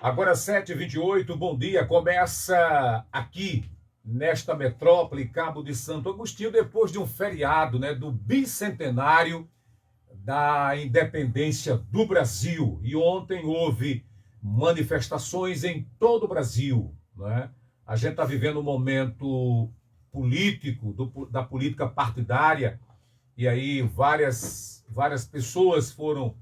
Agora 7h28, bom dia. Começa aqui, nesta metrópole, Cabo de Santo Agostinho, depois de um feriado, né, do bicentenário da independência do Brasil. E ontem houve manifestações em todo o Brasil, né? A gente está vivendo um momento político, da política partidária, e aí várias pessoas foram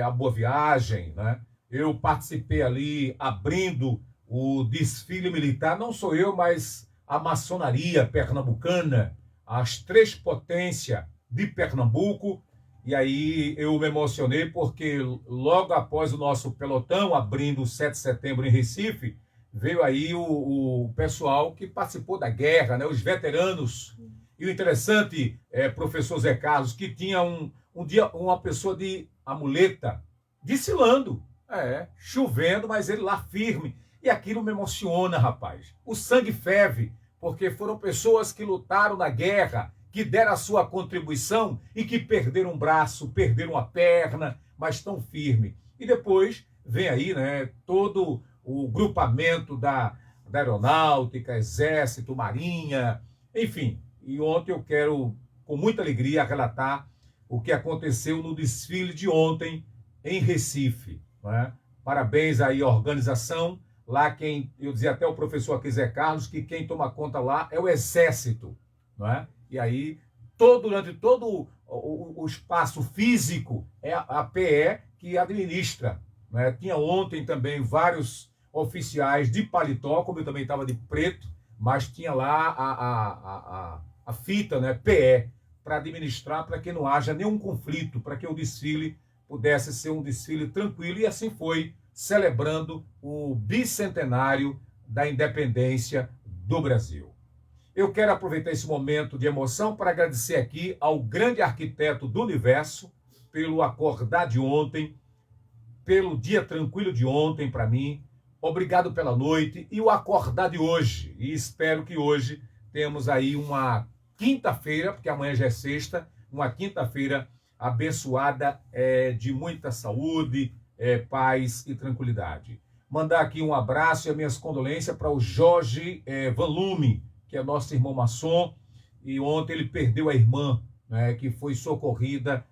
à Boa Viagem, né? Eu participei ali abrindo o desfile militar, não sou eu, mas a maçonaria pernambucana, as três potências de Pernambuco. E aí eu me emocionei porque logo após o nosso pelotão abrindo o 7 de setembro em Recife, veio aí o pessoal que participou da guerra, né? Os veteranos. E o interessante, professor Zé Carlos, que tinha um dia uma pessoa de amuleta desfilando, chovendo, mas ele lá firme. E aquilo me emociona, rapaz. O sangue ferve, porque foram pessoas que lutaram na guerra, que deram a sua contribuição e que perderam um braço, perderam a perna, mas estão firmes. E depois vem aí, né, todo o grupamento da Aeronáutica, Exército, Marinha, enfim. E ontem eu quero, com muita alegria, relatar o que aconteceu no desfile de ontem em Recife, né? Parabéns aí à organização. Lá eu dizia até o professor aqui, Zé Carlos, que quem toma conta lá é o Exército, não é? E aí, durante todo o espaço físico, é a PE que administra, né? Tinha ontem também vários oficiais de paletó, como eu também estava de preto, mas tinha lá a fita, né, PE, para administrar, para que não haja nenhum conflito, para que o desfile pudesse ser um desfile tranquilo, e assim foi, celebrando o bicentenário da independência do Brasil. Eu quero aproveitar esse momento de emoção para agradecer aqui ao grande arquiteto do universo pelo acordar de ontem, pelo dia tranquilo de ontem para mim. Obrigado pela noite e o acordar de hoje. E espero que hoje temos aí uma quinta-feira, porque amanhã já é sexta, uma quinta-feira abençoada, de muita saúde, paz e tranquilidade. Mandar aqui um abraço e as minhas condolências para o Jorge Van Lume, que é nosso irmão maçom, e ontem ele perdeu a irmã, né, que foi socorrida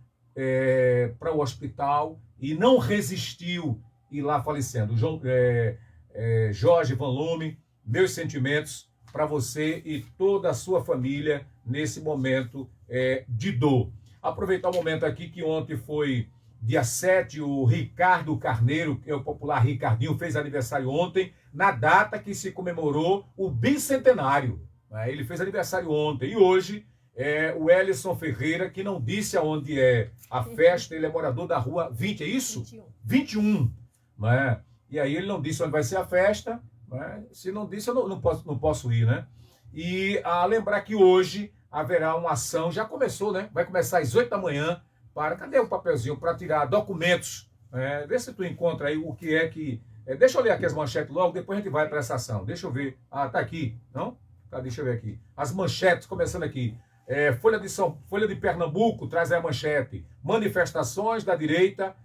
para o hospital e não resistiu e lá falecendo. Jorge Van Lume, meus sentimentos para você e toda a sua família nesse momento de dor. Aproveitar o momento aqui que ontem foi dia 7, o Ricardo Carneiro, que é o popular Ricardinho, fez aniversário ontem, na data que se comemorou o bicentenário. Ele fez aniversário ontem. E hoje, o Ellison Ferreira, que não disse aonde é a festa, ele é morador da rua 20, é isso? 21. Né? E aí ele não disse onde vai ser a festa, né? Se não disse, eu não posso ir, né? E a lembrar que hoje haverá uma ação, já começou, né? Vai começar às 8 da manhã, cadê o papelzinho para tirar documentos? Vê se tu encontra aí o que é que... deixa eu ler aqui as manchetes logo, depois a gente vai para essa ação. Deixa eu ver. Ah, tá aqui, não? Tá, deixa eu ver aqui. As manchetes, começando aqui. Folha de Pernambuco traz a manchete. Manifestações da direita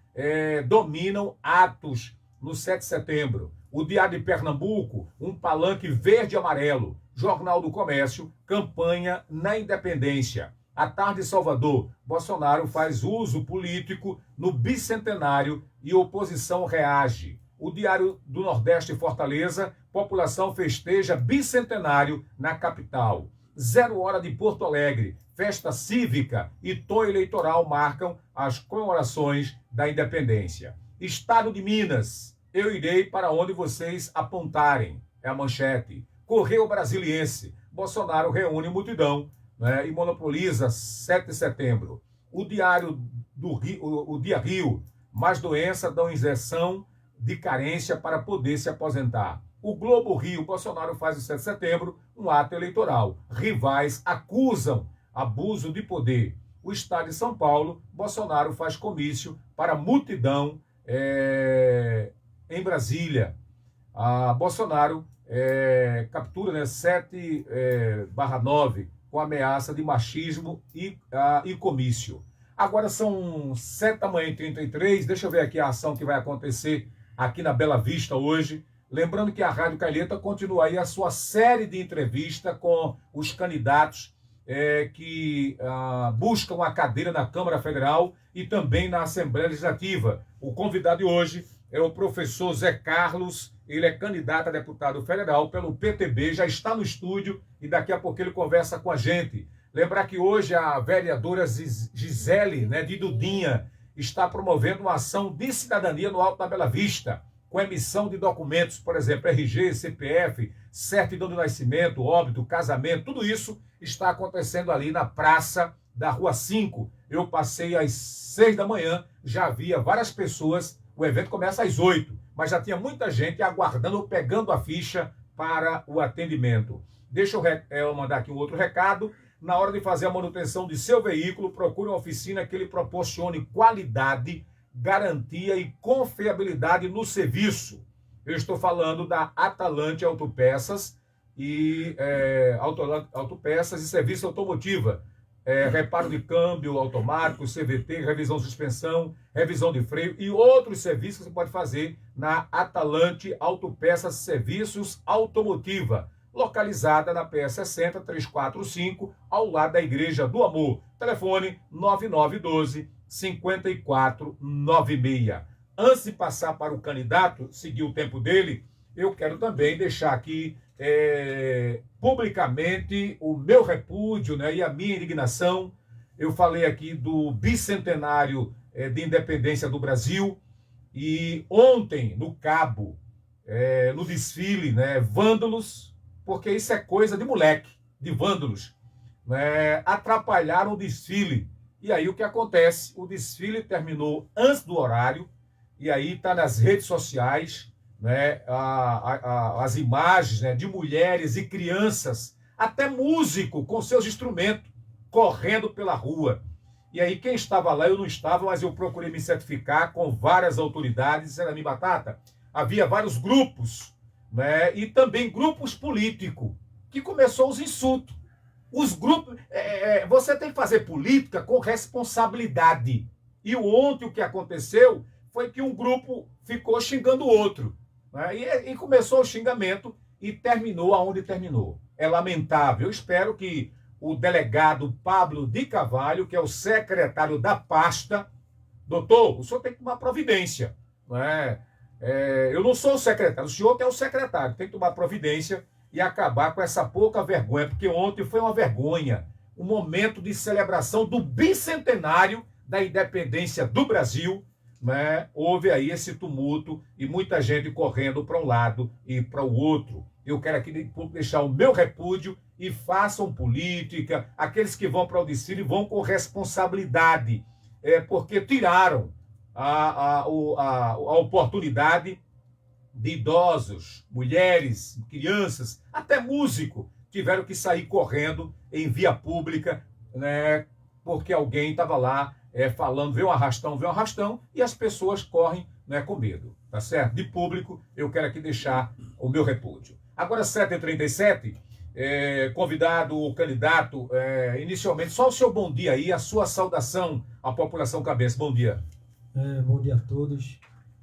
dominam atos no 7 de setembro. O Diário de Pernambuco, um palanque verde e amarelo. Jornal do Comércio, campanha na independência. À tarde em Salvador, Bolsonaro faz uso político no bicentenário e oposição reage. O Diário do Nordeste, Fortaleza, população festeja bicentenário na capital. 0 hora de Porto Alegre, festa cívica e tom eleitoral marcam as comemorações da independência. Estado de Minas, eu irei para onde vocês apontarem, é a manchete. Correio Brasiliense, Bolsonaro reúne multidão, né, e monopoliza 7 de setembro. O Diário do Rio, o Dia Rio, mais doença dão injeção de carência para poder se aposentar. O Globo Rio, Bolsonaro faz o 7 de setembro um ato eleitoral. Rivais acusam abuso de poder. O Estado de São Paulo, Bolsonaro faz comício para multidão em Brasília. Bolsonaro captura, né, 7/9 com ameaça de machismo e comício. Agora são 7 da manhã e 33. Deixa eu ver aqui a ação que vai acontecer aqui na Bela Vista hoje. Lembrando que a Rádio Calheta continua aí a sua série de entrevistas com os candidatos que buscam a cadeira na Câmara Federal e também na Assembleia Legislativa. O convidado de hoje é o professor Zé Carlos. Ele é candidato a deputado federal pelo PTB, já está no estúdio e daqui a pouco ele conversa com a gente. Lembrar que hoje a vereadora Gisele, de Dudinha, está promovendo uma ação de cidadania no Alto da Bela Vista, com emissão de documentos, por exemplo, RG, CPF, certidão de nascimento, óbito, casamento, tudo isso está acontecendo ali na praça da Rua 5. Eu passei às 6 da manhã, já havia várias pessoas, o evento começa às 8, mas já tinha muita gente aguardando ou pegando a ficha para o atendimento. Deixa eu mandar aqui um outro recado. Na hora de fazer a manutenção de seu veículo, procure uma oficina que lhe proporcione qualidade, garantia e confiabilidade no serviço. Eu estou falando da Atalante Autopeças e Autopeças e Serviço Automotiva. Reparo de câmbio automático, CVT, revisão de suspensão, revisão de freio e outros serviços que você pode fazer na Atalante Autopeças e Serviços Automotiva, localizada na PS 60 345, ao lado da Igreja do Amor. Telefone 9912-5496. Antes de passar para o candidato, seguir o tempo dele, eu quero também deixar aqui publicamente o meu repúdio e a minha indignação. Eu falei aqui do bicentenário de independência do Brasil e ontem, no Cabo, no desfile, vândalos, porque isso é coisa de moleque, de vândalos, atrapalharam o desfile. E aí o que acontece? O desfile terminou antes do horário, e aí está nas redes sociais, as imagens de mulheres e crianças, até músico com seus instrumentos, correndo pela rua. E aí quem estava lá, eu não estava, mas eu procurei me certificar com várias autoridades, disseram a mim, Batata, havia vários grupos, e também grupos políticos, que começou os insultos. Os grupos, você tem que fazer política com responsabilidade. E ontem o que aconteceu foi que um grupo ficou xingando o outro. E começou o xingamento e terminou aonde terminou. É lamentável. Eu espero que o delegado Pablo de Carvalho, que é o secretário da pasta, doutor, o senhor tem que tomar providência. Eu não sou o secretário, o senhor é o secretário, tem que tomar providência e acabar com essa pouca vergonha, porque ontem foi uma vergonha, um momento de celebração do bicentenário da independência do Brasil. Houve aí esse tumulto e muita gente correndo para um lado e para o outro. Eu quero aqui deixar o meu repúdio e façam política. Aqueles que vão para o desfile vão com responsabilidade, porque tiraram a oportunidade de idosos, mulheres, crianças, até músico, tiveram que sair correndo em via pública, porque alguém estava lá falando, vê um arrastão, e as pessoas correm com medo, tá certo? De público, eu quero aqui deixar o meu repúdio. Agora, 7h37, convidado, o candidato, inicialmente, só o seu bom dia aí, a sua saudação à população cabeça. Bom dia. Bom dia a todos.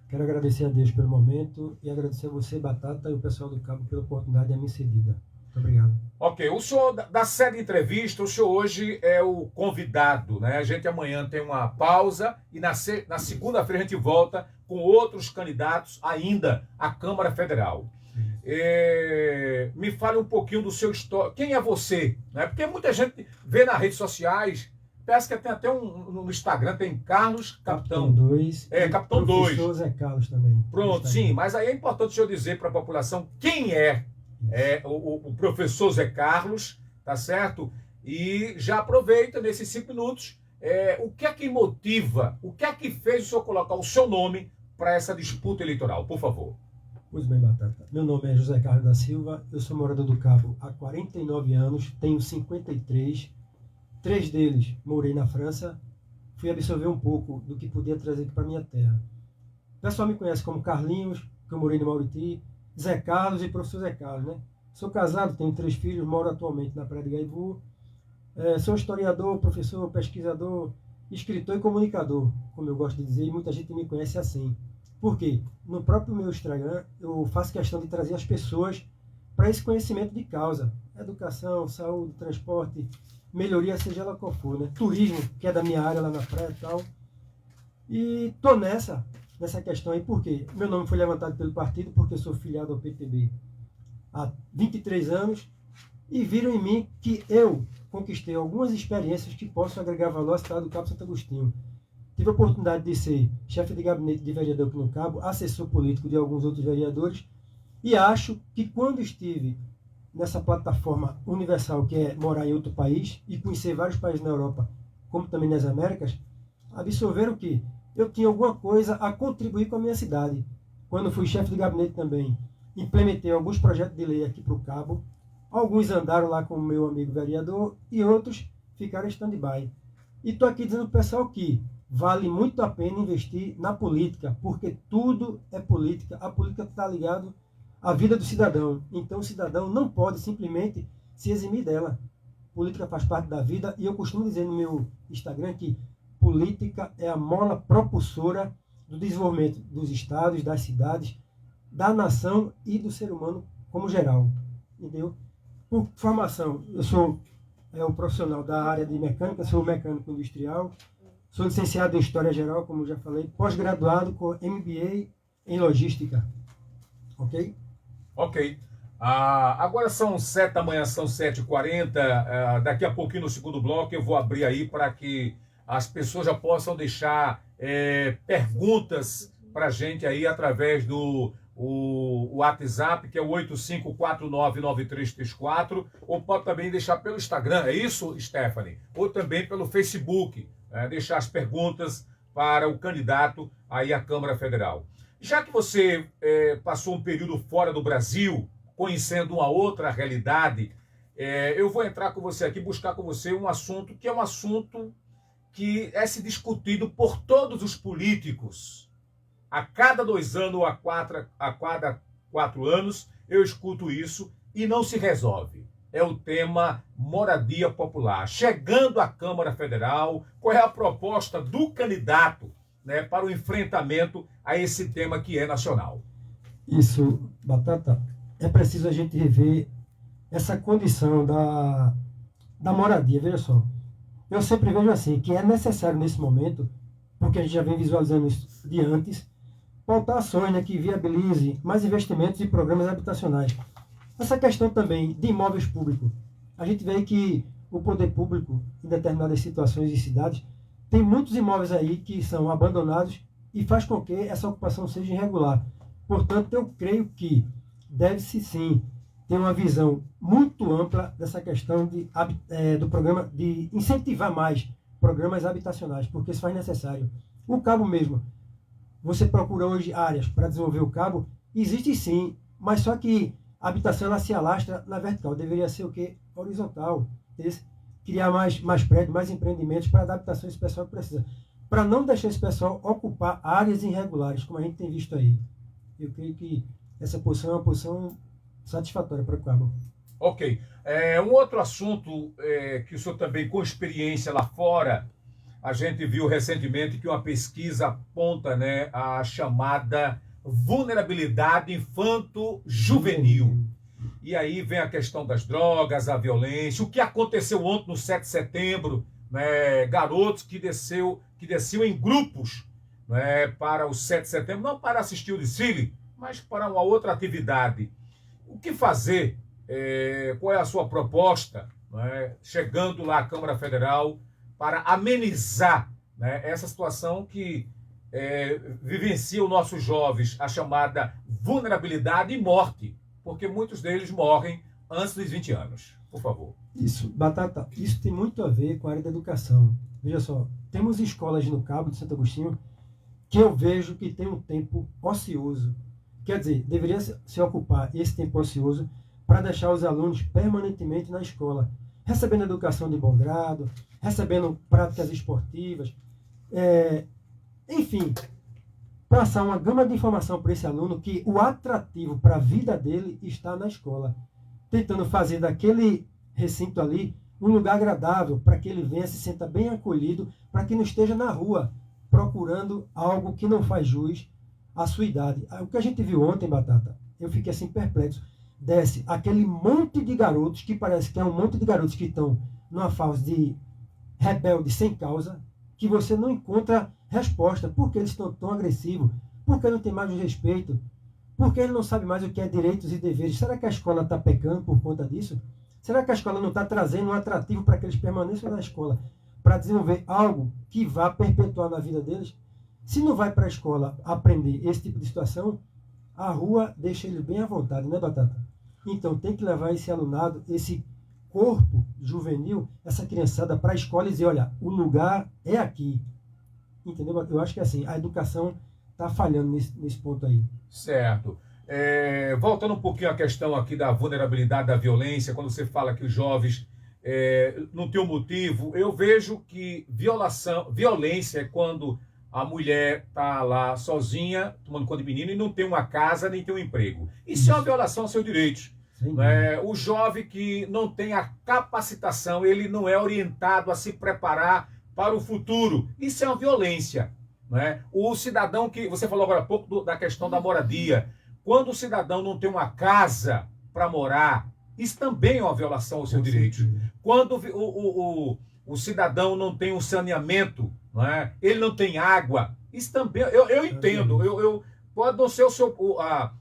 Quero agradecer a Deus pelo momento e agradecer a você, Batata, e o pessoal do Cabo pela oportunidade a mim cedida. Muito obrigado. Ok, o senhor, da série de entrevista, o senhor hoje é o convidado, A gente amanhã tem uma pausa e na segunda-feira a gente volta com outros candidatos ainda à Câmara Federal. Me fale um pouquinho do seu histórico. Quem é você? Porque muita gente vê nas redes sociais, parece que tem até no Instagram, tem Carlos Capitão 2. Capitão 2. Professor Zé Carlos também. Pronto, sim, mas aí é importante o senhor dizer para a população quem é o professor Zé Carlos, tá certo? E já aproveita nesses 5 minutos, o que é que motiva, o que é que fez o senhor colocar o seu nome para essa disputa eleitoral, por favor. Pois bem, Batata. Meu nome é José Carlos da Silva, eu sou morador do Cabo há 49 anos, tenho 53, 3 deles morei na França, fui absorver um pouco do que podia trazer aqui para minha terra. O pessoal me conhece como Carlinhos, que eu morei no Mauriti, Zé Carlos e professor Zé Carlos, Sou casado, tenho 3 filhos, moro atualmente na Praia de Gaivu. Sou historiador, professor, pesquisador, escritor e comunicador, como eu gosto de dizer, e muita gente me conhece assim. Por quê? No próprio meu Instagram, eu faço questão de trazer as pessoas para esse conhecimento de causa. Educação, saúde, transporte, melhoria, seja ela qual for, né? Turismo, que é da minha área lá na praia e tal. E tô nessa questão aí, por quê? Meu nome foi levantado pelo partido porque eu sou filiado ao PTB há 23 anos e viram em mim que eu conquistei algumas experiências que possam agregar valor à cidade do Cabo Santo Agostinho. Tive a oportunidade de ser chefe de gabinete de vereador aqui no Cabo, assessor político de alguns outros vereadores, e acho que quando estive nessa plataforma universal que é morar em outro país e conhecer vários países na Europa, como também nas Américas, absorveram que eu tinha alguma coisa a contribuir com a minha cidade. Quando fui chefe de gabinete também, implementei alguns projetos de lei aqui para o Cabo. Alguns andaram lá com o meu amigo vereador e outros ficaram em stand-by. E estou aqui dizendo para o pessoal que vale muito a pena investir na política, porque tudo é política. A política está ligada à vida do cidadão. Então o cidadão não pode simplesmente se eximir dela. Política faz parte da vida e eu costumo dizer no meu Instagram que política é a mola propulsora do desenvolvimento dos estados, das cidades, da nação e do ser humano como geral. Entendeu? Por formação, eu sou um profissional da área de mecânica, sou mecânico industrial, sou licenciado em História Geral, como já falei, pós-graduado com MBA em Logística. Ok? Ok. Agora são 7 da manhã, são 7h40. Daqui a pouquinho, no segundo bloco, eu vou abrir aí para que as pessoas já possam deixar perguntas para a gente aí através do WhatsApp, que é o 85499334, ou pode também deixar pelo Instagram, é isso, Stephanie? Ou também pelo Facebook, deixar as perguntas para o candidato aí à Câmara Federal. Já que você passou um período fora do Brasil, conhecendo uma outra realidade, eu vou entrar com você aqui, buscar com você um assunto que é um assunto que é se discutido por todos os políticos. A cada 2 anos ou a cada 4 anos, eu escuto isso e não se resolve. É o tema moradia popular. Chegando à Câmara Federal, qual é a proposta do candidato, né, para o enfrentamento a esse tema que é nacional? Isso, Batata, é preciso a gente rever essa condição da moradia. Veja só, eu sempre vejo assim, que é necessário nesse momento, porque a gente já vem visualizando isso de antes, pautar ações, né, que viabilize mais investimentos e programas habitacionais. Essa questão também de imóveis públicos. A gente vê que o poder público, em determinadas situações e cidades, tem muitos imóveis aí que são abandonados e faz com que essa ocupação seja irregular. Portanto, eu creio que deve-se sim ter uma visão muito ampla dessa questão do programa, de incentivar mais programas habitacionais, porque isso faz necessário. O Cabo mesmo, você procura hoje áreas para desenvolver o Cabo, existe sim, mas só que a habitação ela se alastra na vertical, deveria ser o quê? Horizontal. Criar mais prédios, mais empreendimentos para adaptação esse pessoal que precisa. Para não deixar esse pessoal ocupar áreas irregulares, como a gente tem visto aí. Eu creio que essa posição é uma posição satisfatória para o Cabo. Ok. Um outro assunto que o senhor também, com experiência lá fora, a gente viu recentemente que uma pesquisa aponta, né, a chamada vulnerabilidade infanto-juvenil. E aí vem a questão das drogas, a violência, o que aconteceu ontem no 7 de setembro, né, garotos que desciam em grupos, né, para o 7 de setembro, não para assistir o desfile, mas para uma outra atividade. O que fazer? Qual é a sua proposta, né, chegando lá à Câmara Federal, para amenizar, né, essa situação que vivenciam nossos jovens, a chamada vulnerabilidade e morte, porque muitos deles morrem antes dos 20 anos. Por favor. Isso, Batata, isso tem muito a ver com a área da educação. Veja só, temos escolas no Cabo de Santo Agostinho que eu vejo que tem um tempo ocioso. Quer dizer, deveria se ocupar esse tempo ocioso para deixar os alunos permanentemente na escola, recebendo educação de bom grado, recebendo práticas esportivas, enfim, passar uma gama de informação para esse aluno que o atrativo para a vida dele está na escola, tentando fazer daquele recinto ali um lugar agradável para que ele venha se sinta bem acolhido, para que não esteja na rua procurando algo que não faz jus a sua idade. O que a gente viu ontem, Batata, eu fiquei assim perplexo. Desce aquele monte de garotos, que parece que é um monte de garotos que estão numa fase de rebelde sem causa, que você não encontra resposta. Por que eles estão tão agressivos? Por que não tem mais o respeito? Por que ele não sabe mais o que é direitos e deveres? Será que a escola está pecando por conta disso? Será que a escola não está trazendo um atrativo para que eles permaneçam na escola, para desenvolver algo que vá perpetuar na vida deles? Se não vai para a escola aprender esse tipo de situação, a rua deixa ele bem à vontade, né, Batata? Então tem que levar esse alunado, esse corpo juvenil, essa criançada para a escola e dizer, olha, o lugar é aqui. Entendeu? Eu acho que assim, a educação está falhando nesse ponto aí. Certo. Voltando um pouquinho à questão aqui da vulnerabilidade, da violência, quando você fala que os jovens não têm um motivo, eu vejo que violência é quando a mulher está lá sozinha, tomando conta de menino, e não tem uma casa, nem tem um emprego. Isso é uma violação aos seus direitos. O jovem que não tem a capacitação, ele não é orientado a se preparar para o futuro. Isso é uma violência. O cidadão que... Você falou agora há pouco da questão da moradia. Quando o cidadão não tem uma casa para morar, isso também é uma violação aos seus direitos. Quando o cidadão não tem um saneamento, ele não tem água, isso também... Eu entendo, pode não ser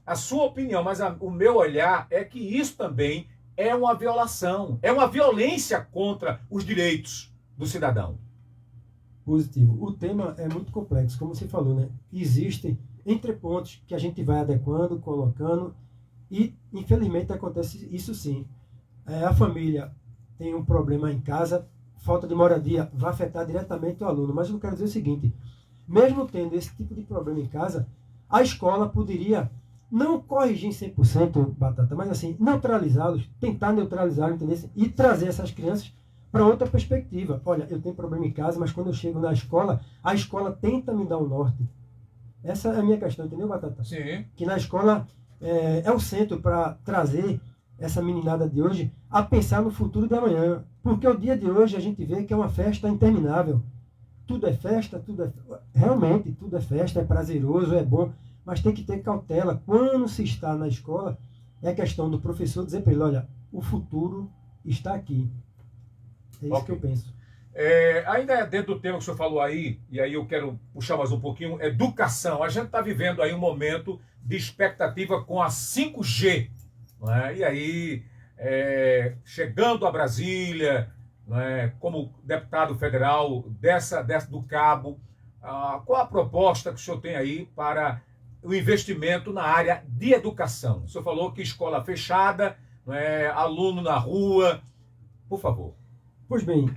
a sua opinião, mas o meu olhar é que isso também é uma violação, é uma violência contra os direitos do cidadão. Positivo. O tema é muito complexo, como você falou, né? Existem entrepontos que a gente vai adequando, colocando, e infelizmente acontece isso sim. A família tem um problema em casa, falta de moradia vai afetar diretamente o aluno, mas eu quero dizer o seguinte, mesmo tendo esse tipo de problema em casa, a escola poderia não corrigir em 100%, Batata, mas assim, neutralizá-los, tentar neutralizá-los, entendeu? E trazer essas crianças para outra perspectiva. Olha, eu tenho problema em casa, mas quando eu chego na escola, a escola tenta me dar um norte. Essa é a minha questão, entendeu, Batata? Sim. Que na escola é o centro para trazer essa meninada de hoje a pensar no futuro de amanhã. Porque o dia de hoje a gente vê que é uma festa interminável. Tudo é festa, realmente tudo é festa, é prazeroso, é bom, mas tem que ter cautela. Quando se está na escola, é a questão do professor dizer para ele, olha, o futuro está aqui. É isso que eu penso. Ainda dentro do tema que o senhor falou aí, e aí eu quero puxar mais um pouquinho, educação. A gente está vivendo aí um momento de expectativa com a 5G. E aí, chegando a Brasília, como deputado federal dessa do Cabo, qual a proposta que o senhor tem aí para o investimento na área de educação? O senhor falou que escola fechada, aluno na rua. Por favor. Pois bem,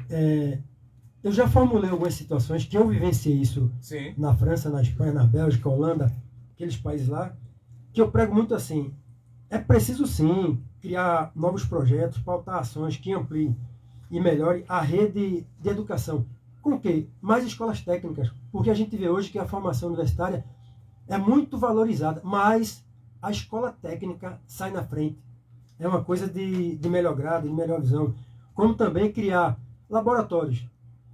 eu já formulei algumas situações que eu vivenciei isso. Sim. Na França, na Espanha, na Bélgica, Holanda, aqueles países lá, que eu prego muito assim, é preciso sim criar novos projetos, pautar ações que ampliem e melhore a rede de educação. Com o quê? Mais escolas técnicas, porque a gente vê hoje que a formação universitária é muito valorizada, mas a escola técnica sai na frente. É uma coisa de melhor grado, de melhor visão. Como também criar laboratórios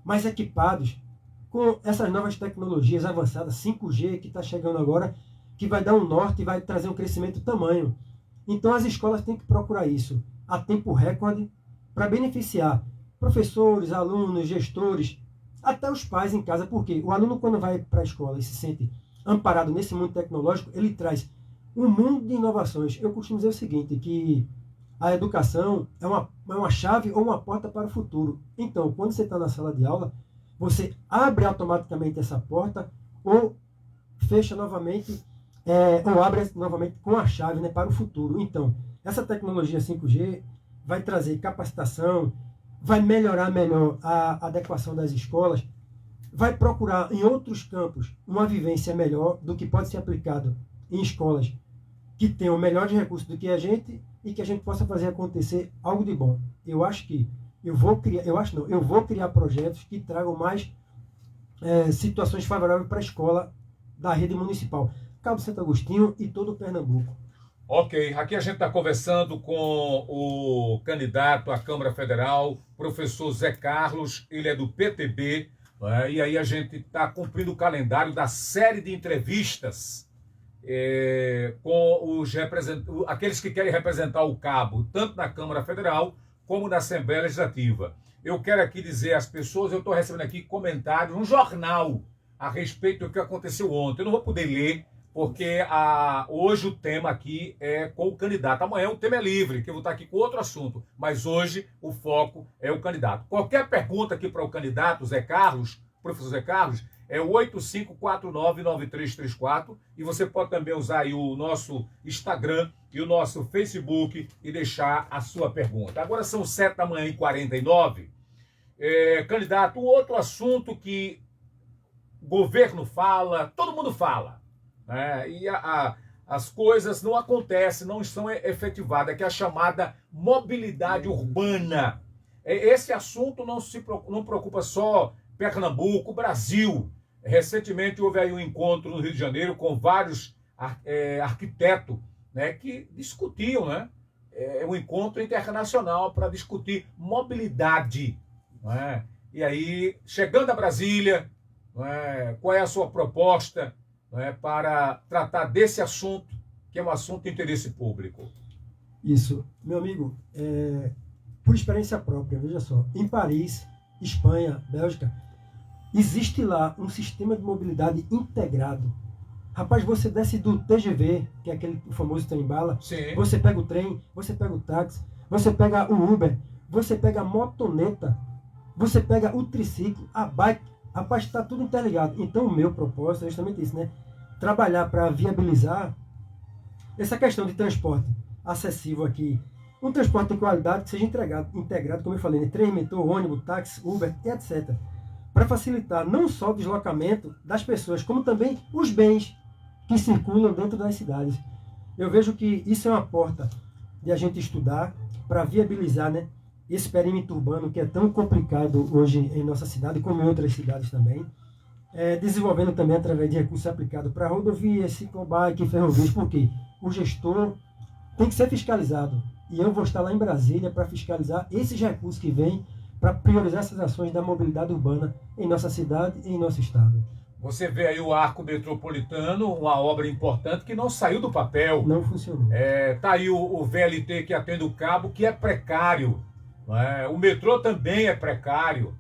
mais equipados com essas novas tecnologias avançadas, 5G que está chegando agora, que vai dar um norte e vai trazer um crescimento tamanho. Então as escolas têm que procurar isso a tempo recorde para beneficiar professores, alunos, gestores, até os pais em casa, porque o aluno quando vai para a escola e se sente amparado nesse mundo tecnológico, ele traz um mundo de inovações. Eu costumo dizer o seguinte, que a educação é uma chave ou uma porta para o futuro. Então, quando você está na sala de aula, você abre automaticamente essa porta ou fecha novamente, ou abre novamente com a chave, para o futuro. Então, essa tecnologia 5G vai trazer capacitação, vai melhorar melhor a adequação das escolas, vai procurar em outros campos uma vivência melhor do que pode ser aplicado em escolas que tenham melhores recursos do que a gente e que a gente possa fazer acontecer algo de bom. Eu acho que eu vou criar projetos que tragam mais situações favoráveis para a escola da rede municipal, Cabo Santo Agostinho e todo o Pernambuco. Ok, aqui a gente está conversando com o candidato à Câmara Federal, professor Zé Carlos, ele é do PTB, e aí a gente está cumprindo o calendário da série de entrevistas com aqueles que querem representar o Cabo, tanto na Câmara Federal como na Assembleia Legislativa. Eu quero aqui dizer às pessoas, eu estou recebendo aqui comentários, um jornal a respeito do que aconteceu ontem. Eu não vou poder ler, porque hoje o tema aqui é com o candidato. Amanhã o tema é livre, que eu vou estar aqui com outro assunto. Mas hoje o foco é o candidato. Qualquer pergunta aqui para o candidato, Zé Carlos, professor Zé Carlos, é o 8549-9334. E você pode também usar aí o nosso Instagram e o nosso Facebook e deixar a sua pergunta. Agora são 7h49. Candidato, um outro assunto que o governo fala, todo mundo fala, né? E as coisas não acontecem, não são efetivadas, que é a chamada mobilidade urbana. Esse assunto não preocupa só Pernambuco, Brasil. Recentemente houve aí um encontro no Rio de Janeiro com vários arquitetos, né, que discutiam, né, um encontro internacional para discutir mobilidade. Né? E aí, chegando a Brasília, qual é a sua proposta, para tratar desse assunto, que é um assunto de interesse público? Isso, meu amigo, por experiência própria, veja só, em Paris, Espanha, Bélgica, existe lá um sistema de mobilidade integrado. Rapaz, você desce do TGV, que é aquele famoso trem-bala, você pega o trem, você pega o táxi, você pega o Uber, você pega a motoneta, você pega o triciclo, a bike. Rapaz, está tudo interligado. Então, o meu propósito é justamente isso, né? Trabalhar para viabilizar essa questão de transporte acessível aqui. Um transporte de qualidade que seja integrado, como eu falei, né? Trem, metrô, ônibus, táxi, Uber, etc. Para facilitar não só o deslocamento das pessoas, como também os bens que circulam dentro das cidades. Eu vejo que isso é uma porta de a gente estudar para viabilizar, né, esse perímetro urbano que é tão complicado hoje em nossa cidade, como em outras cidades também, desenvolvendo também através de recursos aplicados para rodovias, ciclobike, ferrovias, porque o gestor tem que ser fiscalizado. E eu vou estar lá em Brasília para fiscalizar esses recursos que vêm para priorizar essas ações da mobilidade urbana em nossa cidade e em nosso estado. Você vê aí o Arco Metropolitano, uma obra importante que não saiu do papel. Não funcionou. Tá aí o VLT que atende o Cabo, que é precário. O metrô também é precário.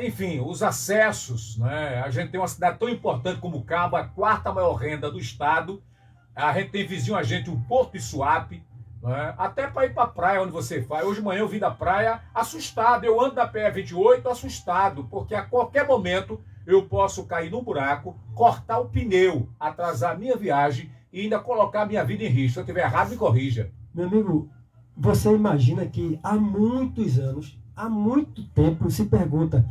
Enfim, os acessos. A gente tem uma cidade tão importante como o Cabo, a quarta maior renda do estado. A gente tem vizinho a gente o Porto de Suape. Até para ir para a praia onde você vai. Hoje de manhã eu vim da praia assustado. Eu ando da PE28 assustado, porque a qualquer momento eu posso cair num buraco, cortar o pneu, atrasar a minha viagem e ainda colocar a minha vida em risco. Se eu estiver errado, me corrija. Meu amigo, você imagina que há muitos anos, há muito tempo, se pergunta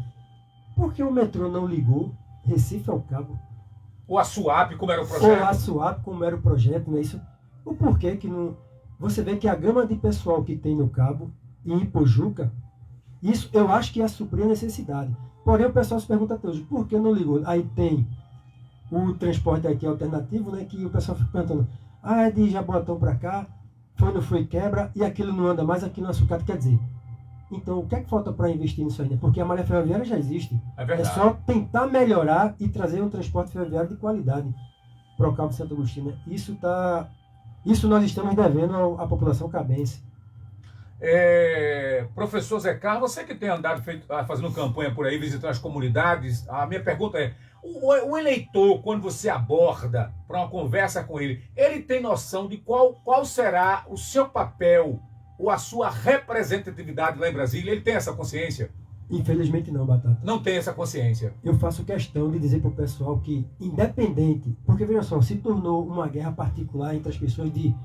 por que o metrô não ligou Recife ao Cabo? Ou a Suape, como era o projeto? Ou a Suape, como era o projeto, não é isso? O porquê que não... Você vê que a gama de pessoal que tem no Cabo e em Pojuca, isso eu acho que ia suprir a necessidade. Porém, o pessoal se pergunta até hoje, por que não ligou? Aí tem o transporte aqui alternativo, né, que o pessoal fica perguntando, é de Jaboatão para cá, não foi quebra, e aquilo não anda mais, aquilo não é sucata. Quer dizer, então o que é que falta para investir nisso ainda? Porque a malha ferroviária já existe. É só tentar melhorar e trazer um transporte ferroviário de qualidade para o Cabo de Santo Agostinho. Né? Isso nós estamos devendo à população cabense. Professor Zé Carlos, você que tem andado fazendo campanha por aí, visitando as comunidades, a minha pergunta é, o eleitor, quando você aborda para uma conversa com ele tem noção de qual será o seu papel ou a sua representatividade lá em Brasília? Ele tem essa consciência? Infelizmente não, Batata. Não tem essa consciência. Eu faço questão de dizer para o pessoal que, independente, porque veja só, se tornou uma guerra particular entre as pessoas de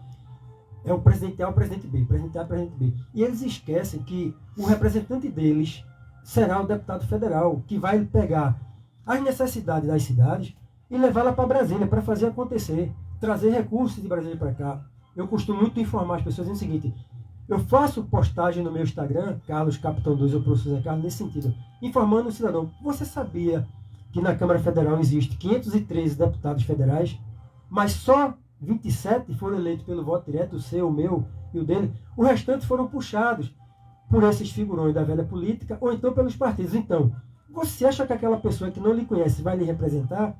o presidente A, o presidente B, presidente A, presidente B. E eles esquecem que o representante deles será o deputado federal, que vai pegar as necessidades das cidades e levá-la para Brasília, para fazer acontecer, trazer recursos de Brasília para cá. Eu costumo muito informar as pessoas no seguinte, eu faço postagem no meu Instagram, Carlos Capitão 2 ou Professor Zé Carlos, nesse sentido, informando o cidadão, você sabia que na Câmara Federal existe 513 deputados federais, mas só 27 foram eleitos pelo voto direto, o seu, o meu e o dele. O restante foram puxados por esses figurões da velha política ou então pelos partidos. Então, você acha que aquela pessoa que não lhe conhece vai lhe representar?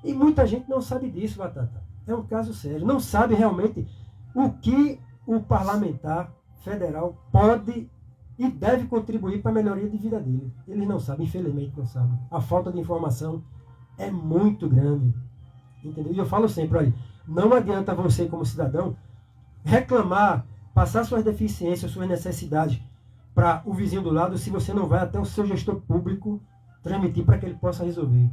E muita gente não sabe disso, Batata. É um caso sério. Não sabe realmente o que o parlamentar federal pode e deve contribuir para a melhoria de vida dele. Eles não sabem, infelizmente não sabem. A falta de informação é muito grande. Entendeu? E eu falo sempre, olha, não adianta você como cidadão reclamar, passar suas deficiências, suas necessidades para o vizinho do lado se você não vai até o seu gestor público transmitir para que ele possa resolver.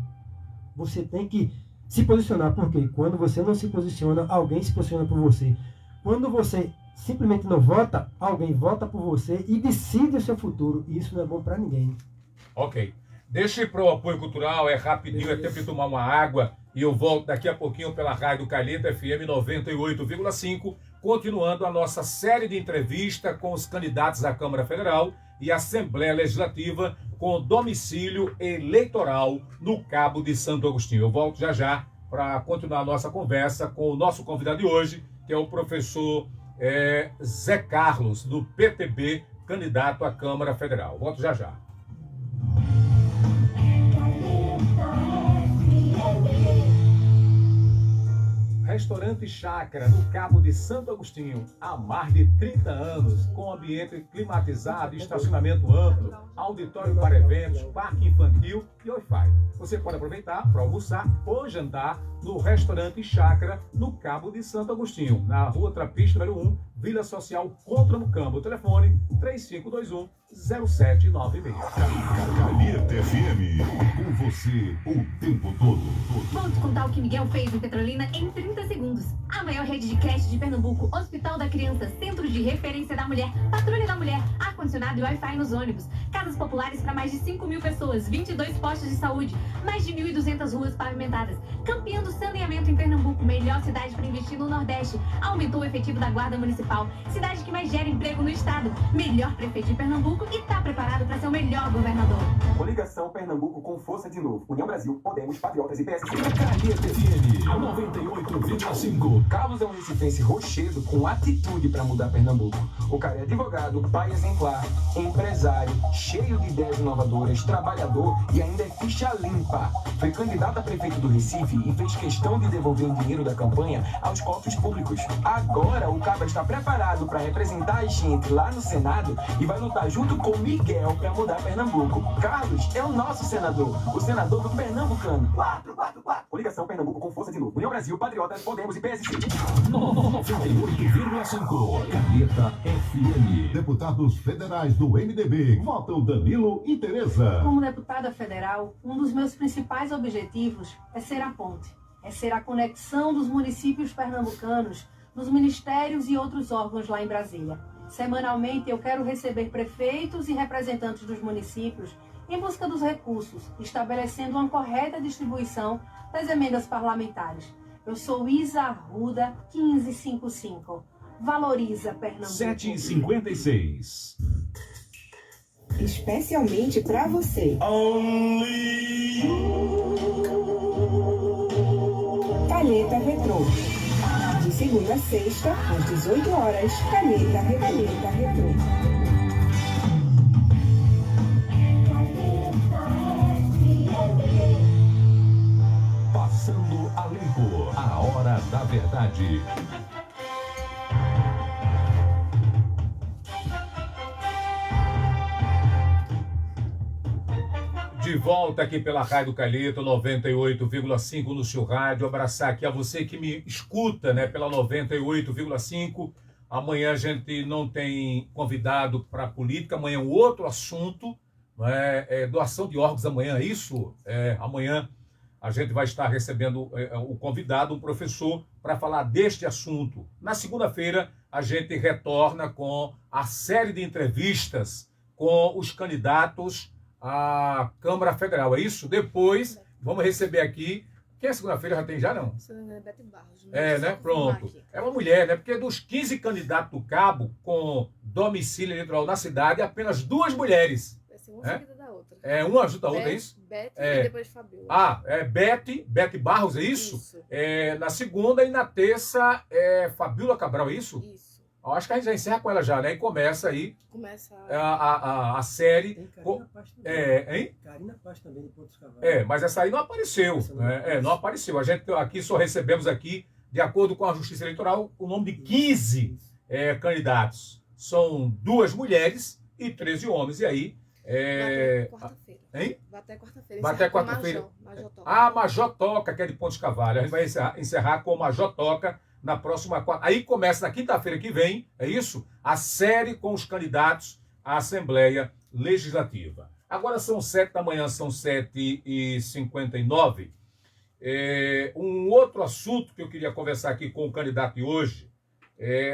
Você tem que se posicionar, porque quando você não se posiciona, alguém se posiciona por você. Quando você simplesmente não vota, alguém vota por você e decide o seu futuro. E isso não é bom para ninguém. Ok. Deixa eu ir para o apoio cultural, é rapidinho, é tempo de tomar uma água e eu volto daqui a pouquinho pela Rádio Calheta FM 98,5, continuando a nossa série de entrevista com os candidatos à Câmara Federal e Assembleia Legislativa com domicílio eleitoral no Cabo de Santo Agostinho. Eu volto já já para continuar a nossa conversa com o nosso convidado de hoje, que é o professor Zé Carlos, do PTB, candidato à Câmara Federal. Volto já já. Restaurante Chácara, no Cabo de Santo Agostinho, há mais de 30 anos, com ambiente climatizado, estacionamento amplo, auditório para eventos, parque infantil e Wi-Fi. Você pode aproveitar para almoçar ou jantar no Restaurante Chácara, no Cabo de Santo Agostinho, na Rua Trapista, número 1, Vila Social Contra no Campo. O telefone 3521-0796. Calheta FM, com você o tempo todo. Vou te contar o que Miguel fez em Petrolina em 30 segundos. A maior rede de creche de Pernambuco, Hospital da Criança, Centro de Referência da Mulher, Patrulha da Mulher, ar-condicionado e Wi-Fi nos ônibus, casas populares para mais de 5.000 pessoas, 22 postos de saúde, mais de 1.200 ruas pavimentadas, campeão do saneamento em Pernambuco, melhor cidade para investir no Nordeste, aumentou o efetivo da Guarda Municipal, cidade que mais gera emprego no estado, melhor prefeito de Pernambuco e está preparado para ser o melhor governador. Coligação Pernambuco com força de novo. União Brasil, Podemos, Patriotas e PSC. Calheta FM 98,5. Carlos é um recifense rochedo com atitude para mudar Pernambuco. O cara é advogado, pai exemplar, empresário, cheio de ideias inovadoras, trabalhador e ainda é ficha limpa. Foi candidato a prefeito do Recife e fez questão de devolver o dinheiro da campanha aos cofres públicos. Agora o Cabra está preparado para representar a gente lá no Senado e vai lutar junto com Miguel para mudar Pernambuco. Carlos é o nosso senador, o senador do Pernambucano. 444. Coligação Pernambuco com força de novo. União Brasil, Patriotas, Podemos e PSC. 98,5. Calheta FM. Deputados federais do MDB votam Danilo e Tereza. Como deputada federal, um dos meus principais objetivos é ser a ponte, é ser a conexão dos municípios pernambucanos nos ministérios e outros órgãos lá em Brasília. Semanalmente eu quero receber prefeitos e representantes dos municípios em busca dos recursos, estabelecendo uma correta distribuição das emendas parlamentares. Eu sou Isa Arruda, 1555. Valoriza Pernambuco. 7h56. Especialmente para você. Calheta Retrô. De segunda a sexta, às 18 horas, Calheta Retrô. Passando a limpo. A hora da verdade. De volta aqui pela Rádio Calheta 98,5 no seu rádio. Abraçar aqui a você que me escuta, né, pela 98,5. Amanhã a gente não tem convidado para política. Amanhã é um outro assunto, né, doação de órgãos amanhã, é isso? Amanhã a gente vai estar recebendo o convidado, um professor, para falar deste assunto. Na segunda-feira a gente retorna com a série de entrevistas com os candidatos a Câmara Federal, é isso? Depois, vamos receber aqui... Quem é segunda-feira? Já tem já, não? Bete Barros. Né? Pronto. É uma mulher, né? Porque dos 15 candidatos do Cabo com domicílio eleitoral na cidade, apenas 2 mulheres. Vai ser uma seguida da outra. Uma ajuda a outra, é isso? Bete e depois Fabiola. Bete Barros, é isso? Isso. Na segunda e na terça, Fabiola Cabral, é isso? Isso. Eu acho que a gente já encerra com ela já, né? E começa aí Começa a série. Tem Karina Paz também. Hein? Karina Paz também, de Pontos Cavalos. Mas essa aí não apareceu. Não apareceu. A gente aqui só recebemos aqui de acordo com a Justiça Eleitoral, o nome de 15 candidatos. São 2 mulheres e 13 homens. E aí... Vai até quarta-feira. Hein? Vai até quarta-feira. Vai até quarta-feira. Major Toca. Ah, Major Toca, que é de Ponte Cavalho. A gente vai encerrar com o Major Toca na próxima quarta. Aí começa na quinta-feira que vem, é isso? A série com os candidatos à Assembleia Legislativa. Agora são 7 da manhã, são 7h59. Um outro assunto que eu queria conversar aqui com o candidato de hoje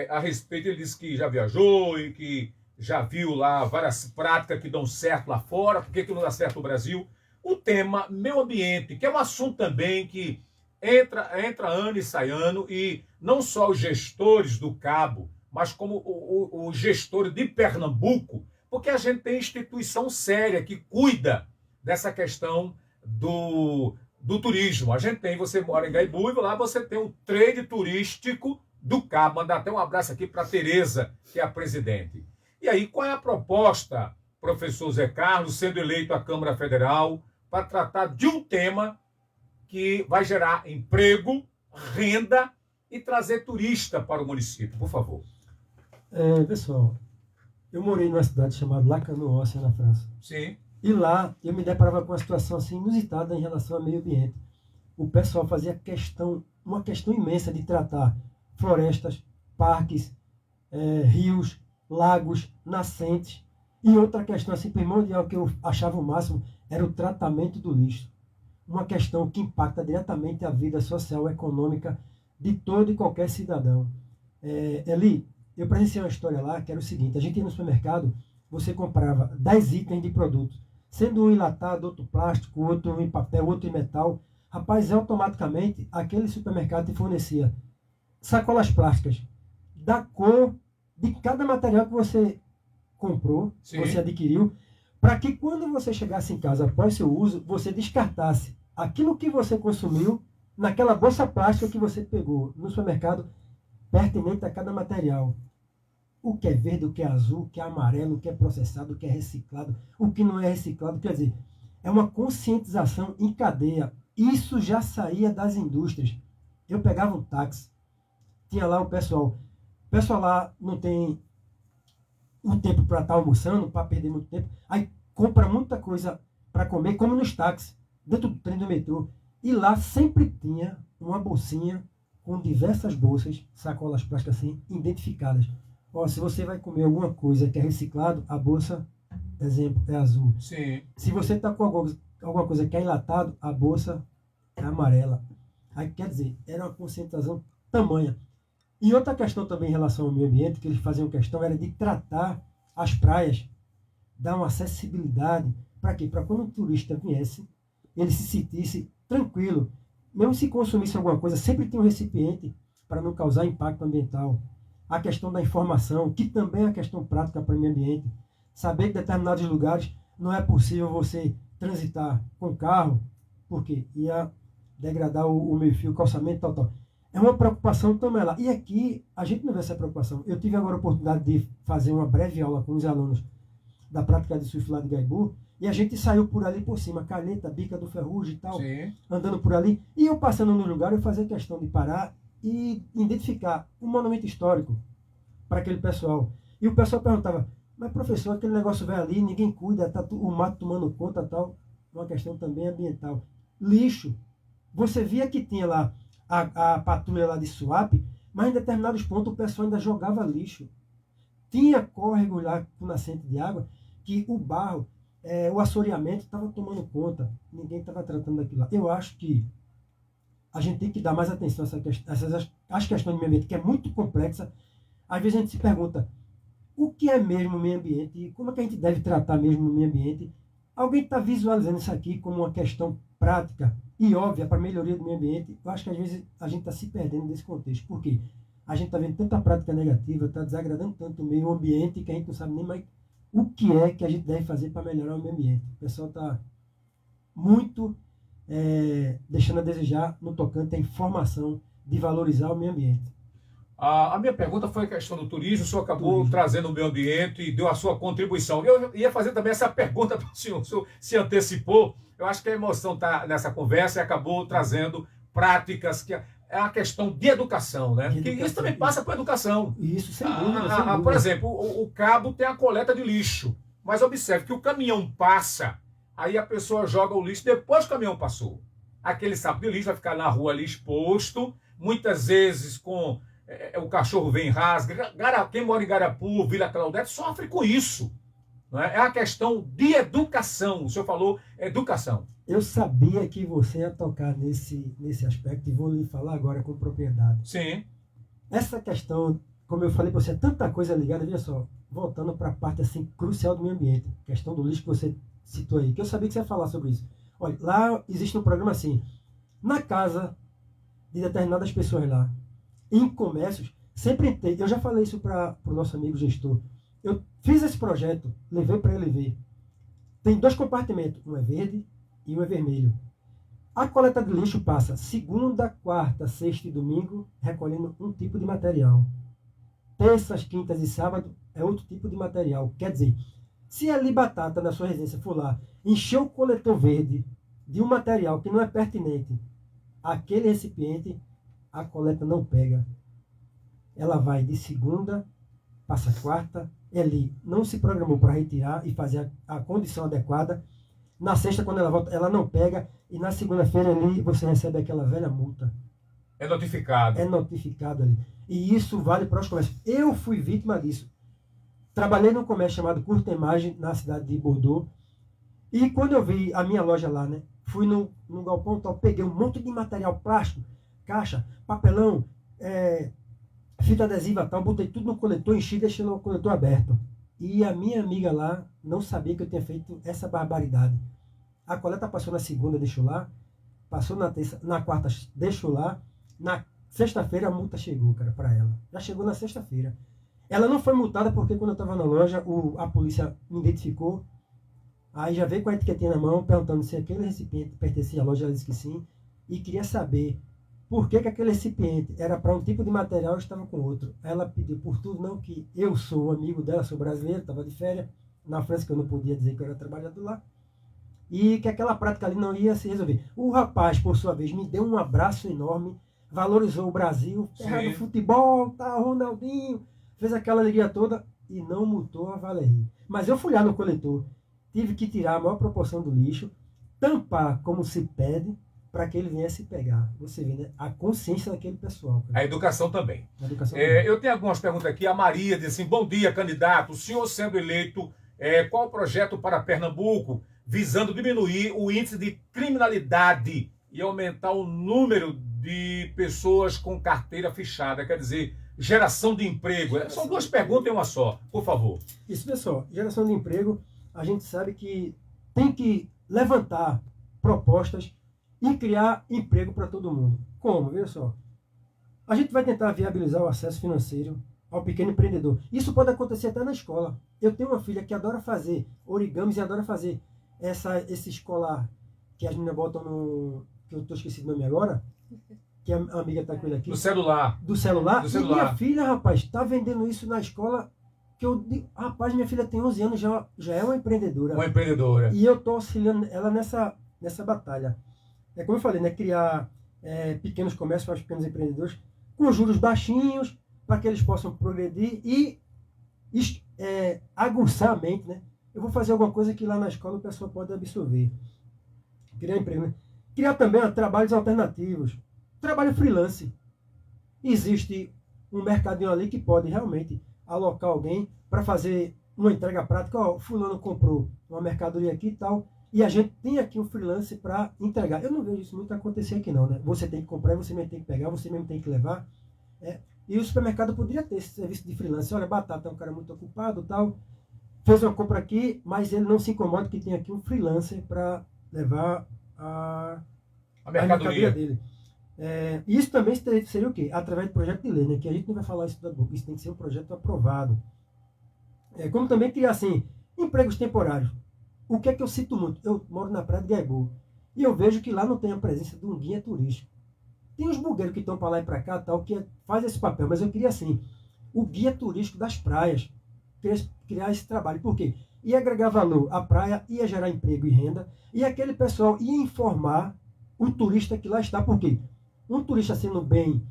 a respeito, ele disse que já viajou e que já viu lá várias práticas que dão certo lá fora, por que não dá certo no Brasil? O tema meio ambiente, que é um assunto também que entra ano e sai ano, e não só os gestores do Cabo, mas como os gestores de Pernambuco, porque a gente tem instituição séria que cuida dessa questão do turismo. A gente tem, você mora em Gaibuíba, lá você tem o trade turístico do Cabo. Mandar até um abraço aqui para a Tereza, que é a presidente. E aí, qual é a proposta, professor Zé Carlos, sendo eleito à Câmara Federal, para tratar de um tema que vai gerar emprego, renda e trazer turista para o município? Por favor. Pessoal, eu morei numa cidade chamada Lacanau-Óssea, na França. Sim. E lá eu me deparava com uma situação assim inusitada em relação ao meio ambiente. O pessoal fazia uma questão imensa de tratar florestas, parques, rios, lagos, nascentes. E outra questão assim primordial que eu achava o máximo era o tratamento do lixo. Uma questão que impacta diretamente a vida social e econômica de todo e qualquer cidadão. Eli, eu presenciei uma história lá que era o seguinte: a gente ia no supermercado, você comprava 10 itens de produtos, sendo um enlatado, outro plástico, outro em papel, outro em metal. Rapaz, automaticamente aquele supermercado te fornecia sacolas plásticas da cor de cada material que você comprou, Sim. Você adquiriu, para que quando você chegasse em casa após seu uso, você descartasse aquilo que você consumiu naquela bolsa plástica que você pegou no supermercado, pertinente a cada material. O que é verde, o que é azul, o que é amarelo, o que é processado, o que é reciclado, o que não é reciclado. Quer dizer, é uma conscientização em cadeia. Isso já saía das indústrias. Eu pegava um táxi, tinha lá o pessoal. O pessoal lá não tem um tempo para estar almoçando, para perder muito tempo. Aí compra muita coisa para comer, como nos táxis, dentro do trem do metrô. E lá sempre tinha uma bolsinha com diversas bolsas, sacolas plásticas assim, identificadas. Ó, se você vai comer alguma coisa que é reciclado, a bolsa, exemplo, é azul. Sim. Se você está com alguma coisa que é enlatado, a bolsa é amarela. Aí, quer dizer, era uma conscientização tamanha. E outra questão também em relação ao meio ambiente, que eles faziam questão, era de tratar as praias, dar uma acessibilidade. Para quê? Para quando o turista viesse, ele se sentisse tranquilo. Mesmo se consumisse alguma coisa, sempre tinha um recipiente para não causar impacto ambiental. A questão da informação, que também é uma questão prática para o meio ambiente. Saber que em determinados lugares não é possível você transitar com carro, porque ia degradar o meio-fio, o calçamento, tal. É uma preocupação também lá. E aqui, a gente não vê essa preocupação. Eu tive agora a oportunidade de fazer uma breve aula com os alunos da prática de surf lá de Gaibu, e a gente saiu por ali por cima, Calheta, Bica do Ferrugem e tal, Sim. andando por ali. E eu passando no lugar, eu fazia questão de parar e identificar um monumento histórico para aquele pessoal. E o pessoal perguntava, mas professor, aquele negócio vai ali, ninguém cuida, tá o mato tomando conta e tal. Uma questão também ambiental. Lixo. Você via que tinha lá a patrulha lá de Suape, mas em determinados pontos o pessoal ainda jogava lixo. Tinha córrego lá com nascente de água, que o barro, o assoreamento estava tomando conta. Ninguém estava tratando daquilo lá. Eu acho que a gente tem que dar mais atenção a essas questões do meio ambiente, que é muito complexa. Às vezes a gente se pergunta, o que é mesmo o meio ambiente? E como é que a gente deve tratar mesmo o meio ambiente? Alguém está visualizando isso aqui como uma questão prática e óbvia para a melhoria do meio ambiente? Eu acho que às vezes a gente está se perdendo desse contexto. Por quê? A gente está vendo tanta prática negativa, está desagradando tanto o meio ambiente que a gente não sabe nem mais o que é que a gente deve fazer para melhorar o meio ambiente. O pessoal está muito deixando a desejar no tocante à informação de valorizar o meio ambiente. A minha pergunta foi a questão do turismo. O senhor acabou trazendo o meio ambiente e deu a sua contribuição. Eu ia fazer também essa pergunta para o senhor se antecipou. Eu acho que a emoção está nessa conversa e acabou trazendo práticas que... é a questão de educação, né? Porque isso também passa por educação. Isso, sem dúvida, sem dúvida. Por exemplo, o cabo tem a coleta de lixo, mas observe que o caminhão passa, aí a pessoa joga o lixo depois que o caminhão passou. Aquele saco de lixo vai ficar na rua ali exposto, muitas vezes com o cachorro vem e rasga. Quem mora em Garapu, Vila Claudete, sofre com isso. Não é? É a questão de educação. O senhor falou educação. Eu sabia que você ia tocar nesse aspecto e vou lhe falar agora com propriedade. Sim. Essa questão, como eu falei para você, é tanta coisa ligada, veja só, voltando para a parte assim, crucial do meio ambiente, questão do lixo que você citou aí, que eu sabia que você ia falar sobre isso. Olha, lá existe um programa assim, na casa de determinadas pessoas lá, em comércios, sempre tem, eu já falei isso para o nosso amigo gestor, eu fiz esse projeto, levei para ele ver, tem 2 compartimentos, um é verde e um é vermelho. A coleta de lixo passa segunda, quarta, sexta e domingo recolhendo um tipo de material. Terças, quintas e sábado é outro tipo de material. Quer dizer, se ali Batata na sua residência for lá, encher o coletor verde de um material que não é pertinente àquele recipiente, a coleta não pega. Ela vai de segunda, passa quarta, ele não se programou para retirar e fazer a condição adequada. Na sexta, quando ela volta, ela não pega. E na segunda-feira ali, você recebe aquela velha multa. É notificado. É notificado ali. E isso vale para os comércios. Eu fui vítima disso. Trabalhei num comércio chamado Curta Imagem, na cidade de Bordeaux. E quando eu vi a minha loja lá, né? Fui no galpão tal, peguei um monte de material plástico, caixa, papelão, fita adesiva tal, botei tudo no coletor, enchi e deixei no coletor aberto. E a minha amiga lá não sabia que eu tinha feito essa barbaridade. A coleta passou na segunda, deixou lá. Passou na terça, na quarta, deixou lá. Na sexta-feira a multa chegou, cara, para ela. Já chegou na sexta-feira. Ela não foi multada porque quando eu estava na loja, a polícia me identificou. Aí já veio com a etiquetinha na mão, perguntando se aquele recipiente pertencia à loja. Ela disse que sim. E queria saber por que aquele recipiente era para um tipo de material e estava com outro. Ela pediu por tudo, não, que eu sou amigo dela, sou brasileiro, estava de férias na França, que eu não podia dizer que eu era trabalhador lá, e que aquela prática ali não ia se resolver. O rapaz, por sua vez, me deu um abraço enorme, valorizou o Brasil, terra do futebol, tá, Ronaldinho, fez aquela alegria toda e não multou a Valérie. Mas eu fui lá no coletor, tive que tirar a maior proporção do lixo, tampar como se pede, para que ele viesse pegar. Você vê, né? A consciência daquele pessoal. Cara. A educação também. A educação eu tenho algumas perguntas aqui. A Maria diz assim, bom dia, candidato. O senhor sendo eleito, qual o projeto para Pernambuco visando diminuir o índice de criminalidade e aumentar o número de pessoas com carteira fechada? Quer dizer, geração de emprego. São 2 perguntas em uma só, por favor. Isso, pessoal. Geração de emprego, a gente sabe que tem que levantar propostas e criar emprego para todo mundo. Como? Veja só. A gente vai tentar viabilizar o acesso financeiro ao pequeno empreendedor. Isso pode acontecer até na escola. Eu tenho uma filha que adora fazer origamis e adora fazer esse escolar que as meninas botam no... que eu estou esquecido o nome agora, que a amiga está com ele aqui. Do celular. Do celular. Do celular. E minha filha, rapaz, está vendendo isso na escola, que eu digo, rapaz, minha filha tem 11 anos, já é uma empreendedora. Uma empreendedora. E eu estou auxiliando ela nessa batalha. É como eu falei, né? Criar pequenos comércios para os pequenos empreendedores com juros baixinhos para que eles possam progredir e aguçar a mente, né? Eu vou fazer alguma coisa que lá na escola o pessoal pode absorver. Criar emprego, né? Criar também trabalhos alternativos. Trabalho freelance. Existe um mercadinho ali que pode realmente alocar alguém para fazer uma entrega prática. Ó, fulano comprou uma mercadoria aqui e tal. E a gente tem aqui um freelance para entregar. Eu não vejo isso muito acontecer aqui não, né? Você tem que comprar, você mesmo tem que pegar, você mesmo tem que levar. E o supermercado poderia ter esse serviço de freelance. Olha, Batata é um cara muito ocupado tal. Fez uma compra aqui, mas ele não se incomoda que tem aqui um freelancer para levar a mercadoria dele. Isso também seria o quê? Através do projeto de lei, né? Que a gente não vai falar isso da boca. Isso tem que ser um projeto aprovado. Como também criar, assim, empregos temporários. O que é que eu cito muito? Eu moro na praia de Gaibu e eu vejo que lá não tem a presença de um guia turístico. Tem os bugueiros que estão para lá e para cá, tal, que faz esse papel, mas eu queria assim, o guia turístico das praias, criar esse trabalho. Por quê? Ia agregar valor à praia, ia gerar emprego e renda, e aquele pessoal ia informar o turista que lá está. Por quê? Um turista sendo bem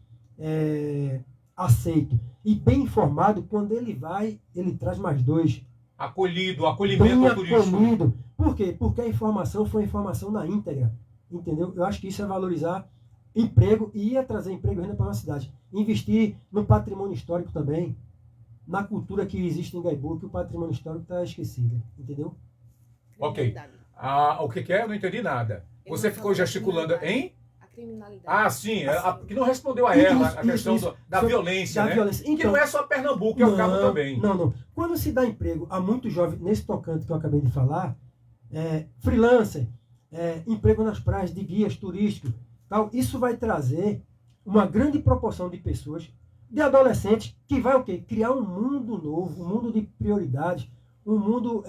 aceito e bem informado, quando ele vai, ele traz mais dois. Acolhimento Bem ao turismo. acolhido. Por quê? Porque a informação foi informação na íntegra. Entendeu? Eu acho que isso é valorizar emprego e ia trazer emprego e renda para a cidade. Investir no patrimônio histórico também, na cultura que existe em Gaibu, que o patrimônio histórico está esquecido. Entendeu? Ok. O que é? Eu não entendi nada. Você ficou gesticulando, hein? A criminalidade. Ah, sim. Que não respondeu a ela, a questão da violência, né? Então, que não é só Pernambuco, é o Cabo também. Não. Quando se dá emprego a muitos jovens, nesse tocante que eu acabei de falar, freelancer, emprego nas praias de guias turísticos, tal, isso vai trazer uma grande proporção de pessoas, de adolescentes, que vai o quê? Criar um mundo novo, um mundo de prioridades, um mundo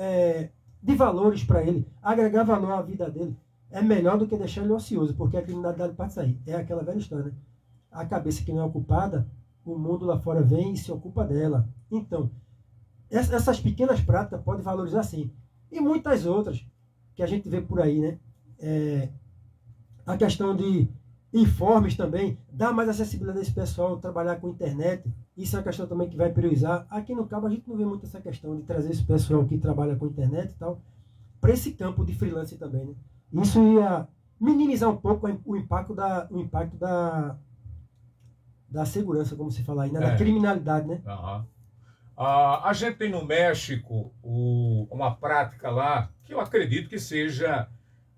de valores para ele, agregar valor à vida dele. É melhor do que deixar ele ocioso, porque a criminalidade pode sair. É aquela velha história, né? A cabeça que não é ocupada, o mundo lá fora vem e se ocupa dela. Então, essas pequenas práticas podem valorizar sim. E muitas outras que a gente vê por aí, né? A questão de informes também, dar mais acessibilidade a esse pessoal, trabalhar com internet, isso é uma questão também que vai priorizar. Aqui no Cabo a gente não vê muito essa questão de trazer esse pessoal que trabalha com internet e tal, para esse campo de freelance também, né? Isso ia minimizar um pouco o impacto da segurança, como se fala aí, né? Da criminalidade, né? Uhum. A gente tem no México uma prática lá, que eu acredito que seja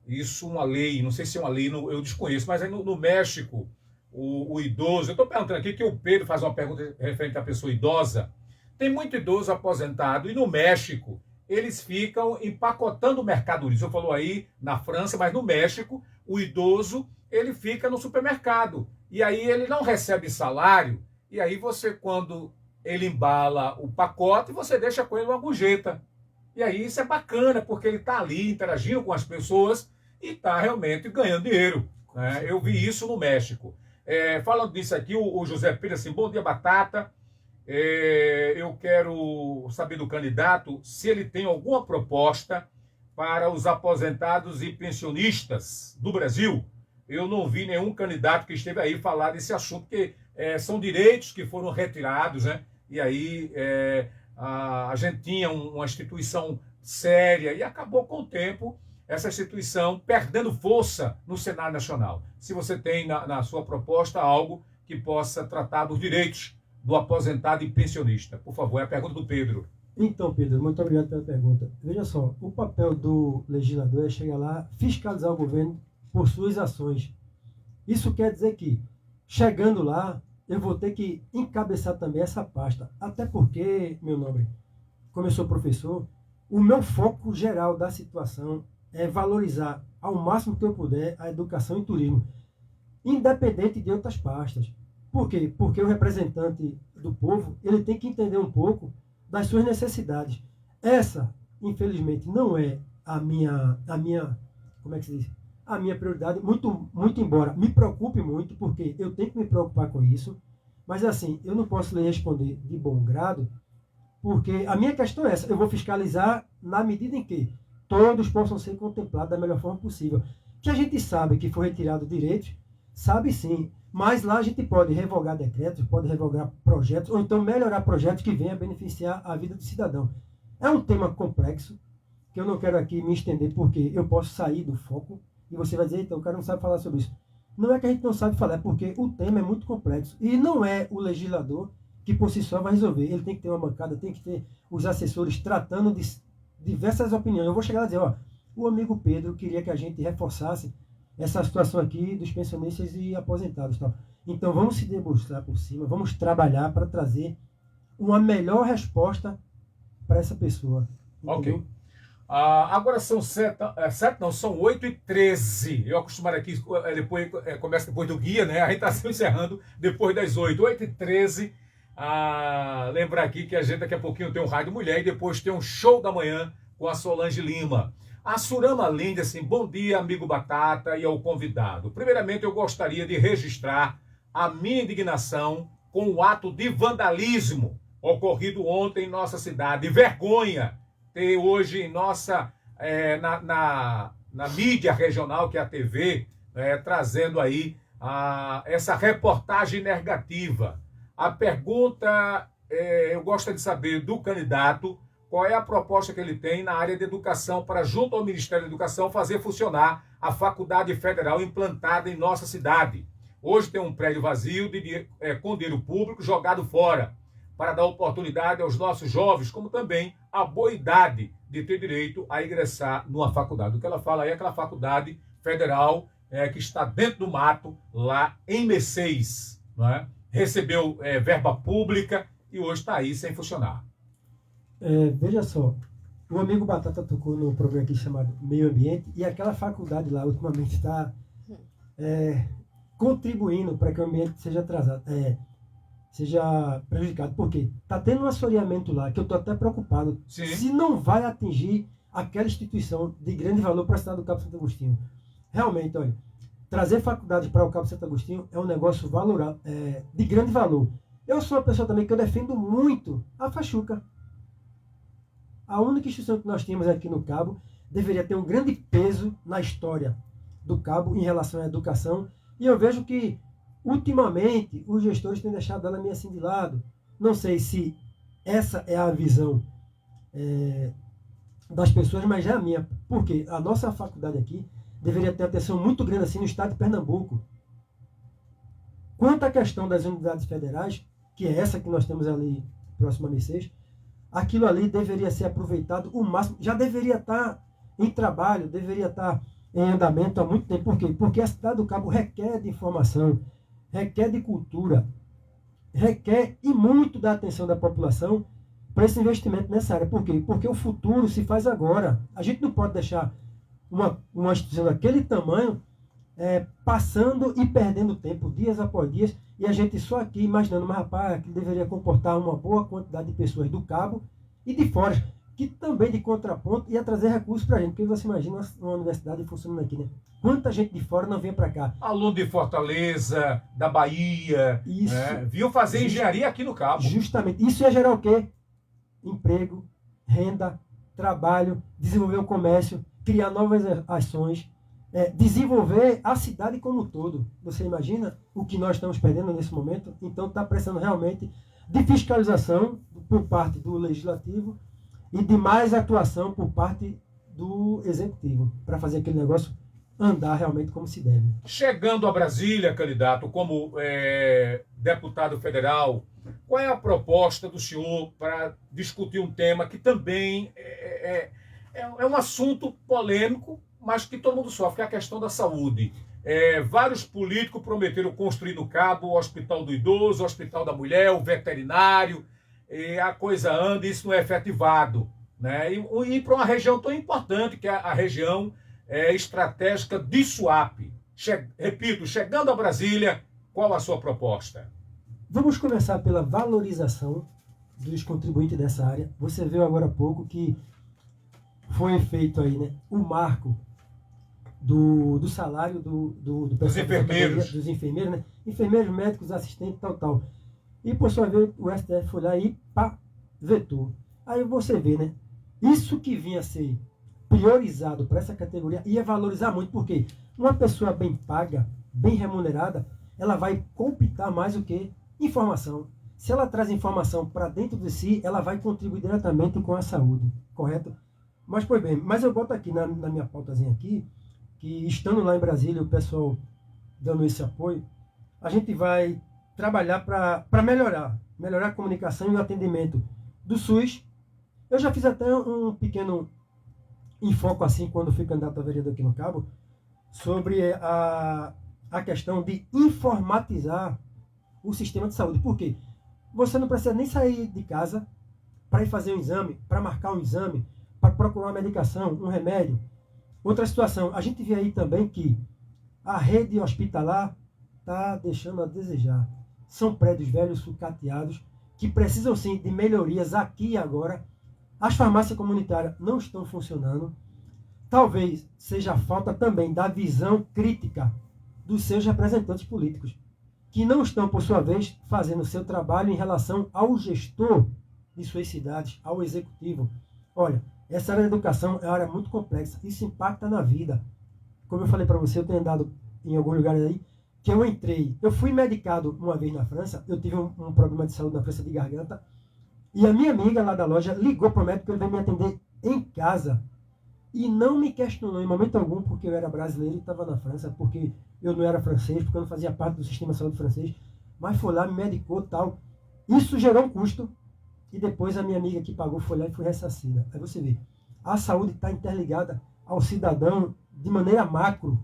isso uma lei, não sei se é uma lei, eu desconheço, mas aí no México, o idoso, eu estou perguntando aqui que o Pedro faz uma pergunta referente à pessoa idosa, tem muito idoso aposentado, e no México, eles ficam empacotando mercadorias. Você falou aí na França, mas no México, o idoso, ele fica no supermercado. E aí ele não recebe salário. E aí você, quando ele embala o pacote, você deixa com ele uma gorjeta. E aí isso é bacana, porque ele está ali interagindo com as pessoas e está realmente ganhando dinheiro. Né? Eu vi isso no México. Falando disso aqui, o José Pedro, assim, bom dia, Batata. Eu quero saber do candidato se ele tem alguma proposta para os aposentados e pensionistas do Brasil. Eu não vi nenhum candidato que esteve aí falar desse assunto, porque são direitos que foram retirados, né? E aí a gente tinha uma instituição séria e acabou com o tempo essa instituição perdendo força no Senado Nacional. Se você tem na sua proposta algo que possa tratar dos direitos do aposentado e pensionista. Por favor, é a pergunta do Pedro. Então, Pedro, muito obrigado pela pergunta. Veja só, o papel do legislador é chegar lá, fiscalizar o governo por suas ações. Isso quer dizer que, chegando lá, eu vou ter que encabeçar também essa pasta. Até porque, meu nobre, como eu sou professor, o meu foco geral da situação é valorizar ao máximo que eu puder a educação e turismo, independente de outras pastas. Por quê? Porque o representante do povo, ele tem que entender um pouco das suas necessidades. Essa, infelizmente, não é a minha, como é que se diz? A minha prioridade, muito embora me preocupe muito, porque eu tenho que me preocupar com isso, mas assim, eu não posso lhe responder de bom grado, porque a minha questão é essa, eu vou fiscalizar na medida em que todos possam ser contemplados da melhor forma possível. Que a gente sabe que foi retirado direitos, sabe sim, mas lá a gente pode revogar decretos, pode revogar projetos, ou então melhorar projetos que venham a beneficiar a vida do cidadão. É um tema complexo, que eu não quero aqui me estender, porque eu posso sair do foco, e você vai dizer, então o cara não sabe falar sobre isso. Não é que a gente não sabe falar, é porque o tema é muito complexo. E não é o legislador que por si só vai resolver. Ele tem que ter uma bancada, tem que ter os assessores tratando de diversas opiniões. Eu vou chegar lá e dizer, o amigo Pedro queria que a gente reforçasse essa situação aqui dos pensionistas e aposentados. Tal. Então vamos se debruçar por cima, vamos trabalhar para trazer uma melhor resposta para essa pessoa. Entendeu? Ok. Agora são são 8h13. Eu acostumado aqui, começa depois do guia, né? A gente está se encerrando depois das 8h13. Lembrar aqui que a gente daqui a pouquinho tem um Rádio Mulher e depois tem um show da manhã com a Solange Lima. A Surama Linde, assim, bom dia, amigo Batata e ao convidado. Primeiramente, eu gostaria de registrar a minha indignação com o ato de vandalismo ocorrido ontem em nossa cidade. Vergonha ter hoje em nossa, na mídia regional, que é a TV, trazendo aí essa reportagem negativa. A pergunta, eu gosto de saber do candidato qual é a proposta que ele tem na área de educação para, junto ao Ministério da Educação, fazer funcionar a Faculdade Federal implantada em nossa cidade. Hoje tem um prédio vazio com dinheiro público jogado fora, para dar oportunidade aos nossos jovens, como também a boa idade de ter direito a ingressar numa faculdade. O que ela fala aí é aquela faculdade federal que está dentro do mato, lá em Messias, não é? Recebeu verba pública e hoje está aí sem funcionar. Veja só, o amigo Batata tocou no programa aqui chamado Meio Ambiente, e aquela faculdade lá ultimamente está contribuindo para que o ambiente seja seja prejudicado. Por quê? Está tendo um assoreamento lá que eu estou até preocupado. Sim. Se não vai atingir aquela instituição de grande valor para a cidade do Cabo Santo Agostinho. Realmente, olha, trazer faculdade para o Cabo Santo Agostinho é um negócio de grande valor. Eu sou uma pessoa também que eu defendo muito a Fachuca. A única instituição que nós temos aqui no Cabo deveria ter um grande peso na história do Cabo em relação à educação. E eu vejo que, ultimamente, os gestores têm deixado ela meio assim de lado. Não sei se essa é a visão das pessoas, mas é a minha. Porque a nossa faculdade aqui deveria ter atenção muito grande assim no estado de Pernambuco. Quanto à questão das unidades federais, que é essa que nós temos ali próximo a Messias, aquilo ali deveria ser aproveitado o máximo. Já deveria estar em trabalho, deveria estar em andamento há muito tempo. Por quê? Porque a cidade do Cabo requer de informação, requer de cultura, requer e muito da atenção da população para esse investimento nessa área. Por quê? Porque o futuro se faz agora. A gente não pode deixar uma instituição daquele tamanho passando e perdendo tempo, dias após dias, e a gente só aqui imaginando, mas rapaz, que deveria comportar uma boa quantidade de pessoas do Cabo e de fora, que também de contraponto ia trazer recursos para a gente, porque você imagina uma universidade funcionando aqui, né? Quanta gente de fora não vem para cá. Aluno de Fortaleza, da Bahia, Isso. Viu fazer engenharia aqui no Cabo. Justamente. Isso ia gerar o quê? Emprego, renda, trabalho, desenvolver o comércio, criar novas ações, desenvolver a cidade como um todo. Você imagina o que nós estamos perdendo nesse momento? Então está precisando realmente de fiscalização por parte do Legislativo e de mais atuação por parte do Executivo, para fazer aquele negócio andar realmente como se deve. Chegando a Brasília, candidato, como deputado federal, qual é a proposta do senhor para discutir um tema que também é um assunto polêmico, mas que todo mundo sofre, que é a questão da saúde. Vários políticos prometeram construir no Cabo o Hospital do Idoso, o Hospital da Mulher, o veterinário, e a coisa anda e isso não é efetivado, né? E para uma região tão importante, que é a região estratégica de Suape. Repito, chegando a Brasília, qual a sua proposta? Vamos começar pela valorização dos contribuintes dessa área. Você viu agora há pouco que foi feito aí, né, o marco do salário do pessoal dos enfermeiros, né? Enfermeiros, médicos, assistentes, tal. E por sua vez o STF foi lá e vetou. Aí você vê, né? Isso que vinha a ser priorizado para essa categoria ia valorizar muito, porque uma pessoa bem paga, bem remunerada, ela vai compitar mais do que informação. Se ela traz informação para dentro de si, ela vai contribuir diretamente com a saúde, correto? Mas, pois bem, eu boto aqui na minha pautazinha aqui, que estando lá em Brasília, o pessoal dando esse apoio, a gente vai trabalhar para melhorar a comunicação e o atendimento do SUS. Eu já fiz até um pequeno enfoque assim, quando fui candidato a vereador aqui no Cabo, sobre a questão de informatizar o sistema de saúde. Por quê? Você não precisa nem sair de casa para ir fazer um exame, para marcar um exame, para procurar uma medicação, um remédio. Outra situação, a gente vê aí também que a rede hospitalar está deixando a desejar. São prédios velhos, sucateados, que precisam sim de melhorias aqui e agora. As farmácias comunitárias não estão funcionando. Talvez seja a falta também da visão crítica dos seus representantes políticos, que não estão, por sua vez, fazendo o seu trabalho em relação ao gestor de suas cidades, ao executivo. Olha, essa área da educação é uma área muito complexa. Isso impacta na vida. Como eu falei para você, eu tenho andado em alguns lugares aí, que eu entrei. Eu fui medicado uma vez na França, eu tive um problema de saúde na França de garganta, e a minha amiga lá da loja ligou para o médico que ele veio me atender em casa. E não me questionou em momento algum porque eu era brasileiro e estava na França, porque eu não era francês, porque eu não fazia parte do sistema de saúde francês. Mas foi lá, me medicou e tal. Isso gerou um custo. E depois a minha amiga que pagou foi lá e foi ressarcida. Aí você vê, a saúde está interligada ao cidadão de maneira macro.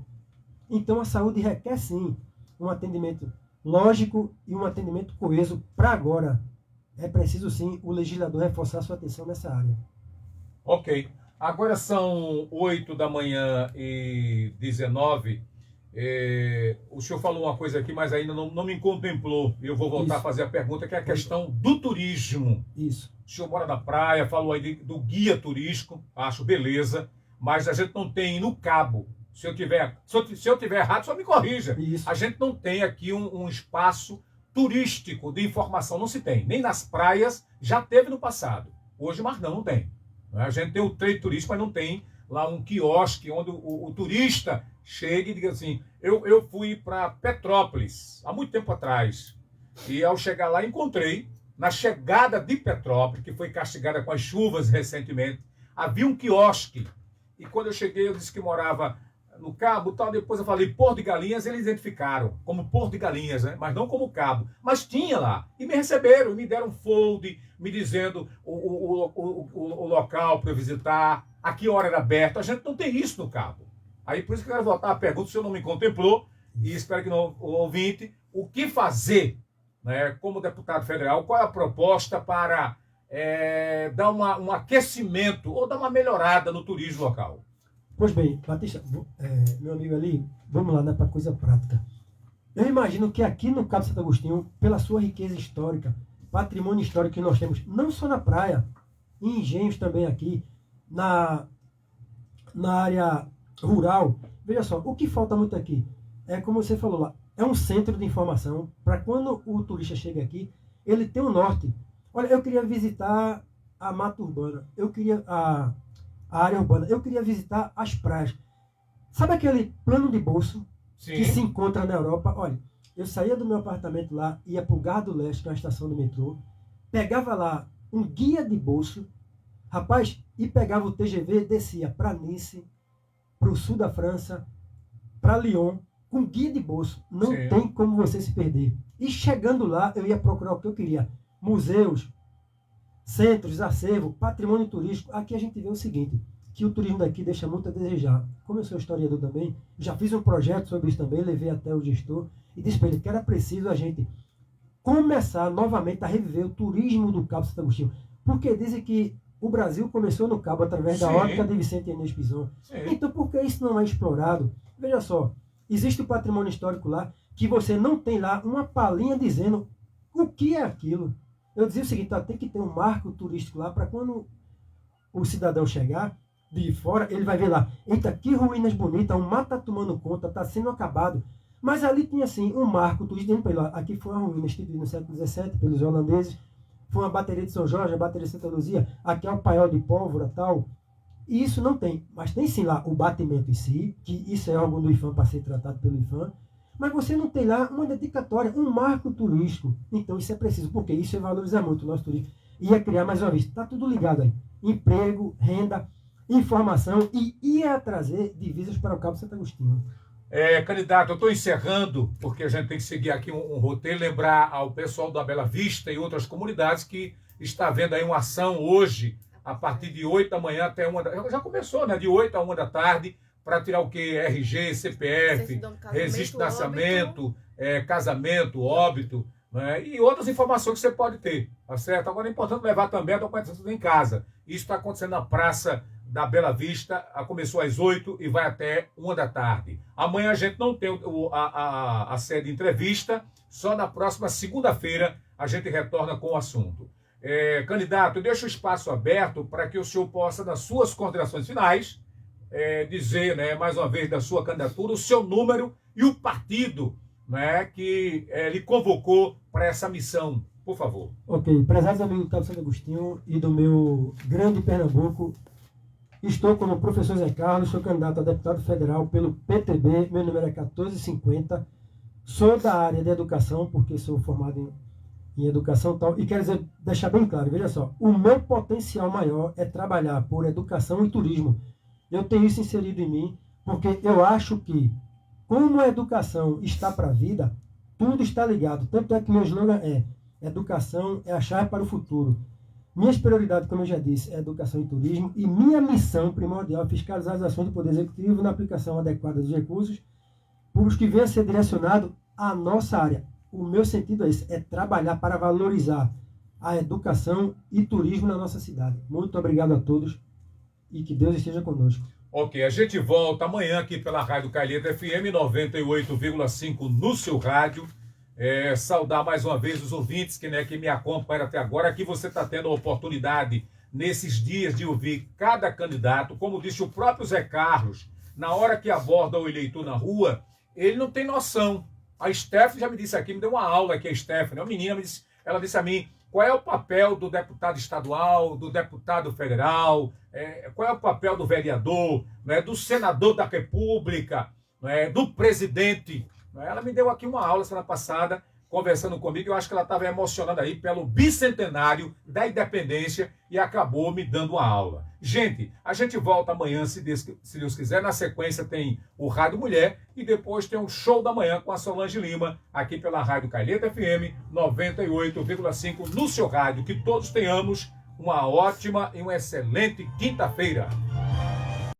Então a saúde requer sim um atendimento lógico e um atendimento coeso para agora. É preciso sim o legislador reforçar sua atenção nessa área. Ok. Agora são 8 da manhã e 19. O senhor falou uma coisa aqui, mas ainda não me contemplou. Eu vou voltar a fazer a pergunta, que é a questão do turismo. Isso. O senhor mora na praia, falou aí do guia turístico, acho beleza, mas a gente não tem no Cabo. Se eu tiver errado, só me corrija. Isso. A gente não tem aqui um espaço turístico de informação, não se tem. Nem nas praias, já teve no passado. Hoje, mas não tem. A gente tem o trade turístico, mas não tem lá um quiosque onde o turista chega e diga assim, eu fui para Petrópolis há muito tempo atrás, e ao chegar lá encontrei, na chegada de Petrópolis, que foi castigada com as chuvas recentemente, havia um quiosque, e quando eu cheguei eu disse que morava no Cabo, tal, depois eu falei Porto de Galinhas, eles identificaram como Porto de Galinhas, né? Mas não como Cabo, mas tinha lá, e me receberam, me deram um fold, me dizendo o local para eu visitar, a que hora era aberto. A gente não tem isso no Cabo. Aí por isso que eu quero voltar à pergunta, o senhor não me contemplou, e espero que o ouvinte, o que fazer, né, como deputado federal, qual é a proposta para dar um aquecimento ou dar uma melhorada no turismo local? Pois bem, Batista, meu amigo ali, vamos lá, né, para coisa prática. Eu imagino que aqui no Cabo Santo Agostinho, pela sua riqueza histórica, patrimônio histórico que nós temos, não só na praia, em engenhos também aqui, na área rural, veja só, o que falta muito aqui é, como você falou lá, é um centro de informação para quando o turista chega aqui, ele tem um norte. Olha, eu queria visitar a mata urbana, eu queria a área urbana, eu queria visitar as praias. Sabe aquele plano de bolso que se encontra na Europa? Olha, eu saía do meu apartamento lá, ia para o Gare do Leste, que é uma estação do metrô, pegava lá um guia de bolso, rapaz, e pegava o TGV, descia para Nice, para o sul da França, para Lyon, com guia de bolso. Não tem como você se perder. E chegando lá, eu ia procurar o que eu queria. Museus, centros, acervo, patrimônio turístico. Aqui a gente vê o seguinte, que o turismo daqui deixa muito a desejar. Como eu sou historiador também, já fiz um projeto sobre isso também, levei até o gestor e disse para ele que era preciso a gente começar novamente a reviver o turismo do Cabo Santo Agostinho. Porque dizem que o Brasil começou no Cabo através da ótica de Vicente Inês Pison. Então, por que isso não é explorado? Veja só, existe o patrimônio histórico lá, que você não tem lá uma palhinha dizendo o que é aquilo. Eu dizia o seguinte, tem que ter um marco turístico lá, para quando o cidadão chegar de fora, ele vai ver lá, eita, que ruínas bonitas, o mar está tomando conta, está sendo acabado. Mas ali tinha, assim, um marco turístico, para ele lá. Aqui foi uma ruína instituída no século XVII pelos holandeses, foi uma bateria de São Jorge, a bateria de Santa Luzia, aqui é um paiol de pólvora e tal. E isso não tem. Mas tem sim lá o batimento em si, que isso é algo do IFAM para ser tratado pelo IFAM. Mas você não tem lá uma dedicatória, um marco turístico. Então isso é preciso, porque isso é valorizar muito o nosso turismo. Ia criar, mais uma vez, está tudo ligado aí. Emprego, renda, informação e ia trazer divisas para o Cabo Santo Agostinho. Candidato, eu estou encerrando, porque a gente tem que seguir aqui um roteiro, lembrar ao pessoal da Bela Vista e outras comunidades que está havendo aí uma ação hoje, a partir de 8 da manhã até 1 da... Já começou, né? De 8 a 1 da tarde, para tirar o quê? RG, CPF, registro de nascimento, casamento, óbito, né? E outras informações que você pode ter, tá certo? Agora é importante levar também a documentação em casa. Isso está acontecendo na Praça da Bela Vista, começou às 8 e vai até 1 da tarde. Amanhã a gente não tem a sede de entrevista, só na próxima segunda-feira a gente retorna com o assunto. Candidato, eu deixo o espaço aberto para que o senhor possa, nas suas considerações finais, dizer, né, mais uma vez, da sua candidatura, o seu número e o partido, né, que lhe convocou para essa missão. Por favor. Ok. Prezados amigos do Cabo Santo Agostinho e do meu grande Pernambuco, estou como professor Zé Carlos, sou candidato a deputado federal pelo PTB, meu número é 1450. Sou da área de educação, porque sou formado em educação e tal, e quero deixar bem claro, veja só, o meu potencial maior é trabalhar por educação e turismo. Eu tenho isso inserido em mim, porque eu acho que, como a educação está para a vida, tudo está ligado. Tanto é que meu slogan é: educação é a chave para o futuro. Minhas prioridades, como eu já disse, é educação e turismo, e minha missão primordial é fiscalizar as ações do Poder Executivo na aplicação adequada dos recursos públicos que venham a ser direcionados à nossa área. O meu sentido é esse, é trabalhar para valorizar a educação e turismo na nossa cidade. Muito obrigado a todos e que Deus esteja conosco. Ok, a gente volta amanhã aqui pela Rádio Calheta FM 98,5 no seu rádio. Saudar mais uma vez os ouvintes que me acompanham até agora. Aqui você está tendo a oportunidade, nesses dias, de ouvir cada candidato. Como disse o próprio Zé Carlos, na hora que aborda o eleitor na rua, ele não tem noção. A Stephanie já me disse aqui, me deu uma aula aqui, a Stephanie, uma menina, ela disse a mim, qual é o papel do deputado estadual, do deputado federal, qual é o papel do vereador, do senador da República, do presidente. Ela me deu aqui uma aula semana passada, conversando comigo, eu acho que ela estava emocionada aí pelo bicentenário da independência e acabou me dando uma aula. Gente, a gente volta amanhã, se Deus quiser. Na sequência tem o Rádio Mulher e depois tem o Show da Manhã com a Solange Lima, aqui pela Rádio Calheta FM 98,5 no seu rádio. Que todos tenhamos uma ótima e uma excelente quinta-feira.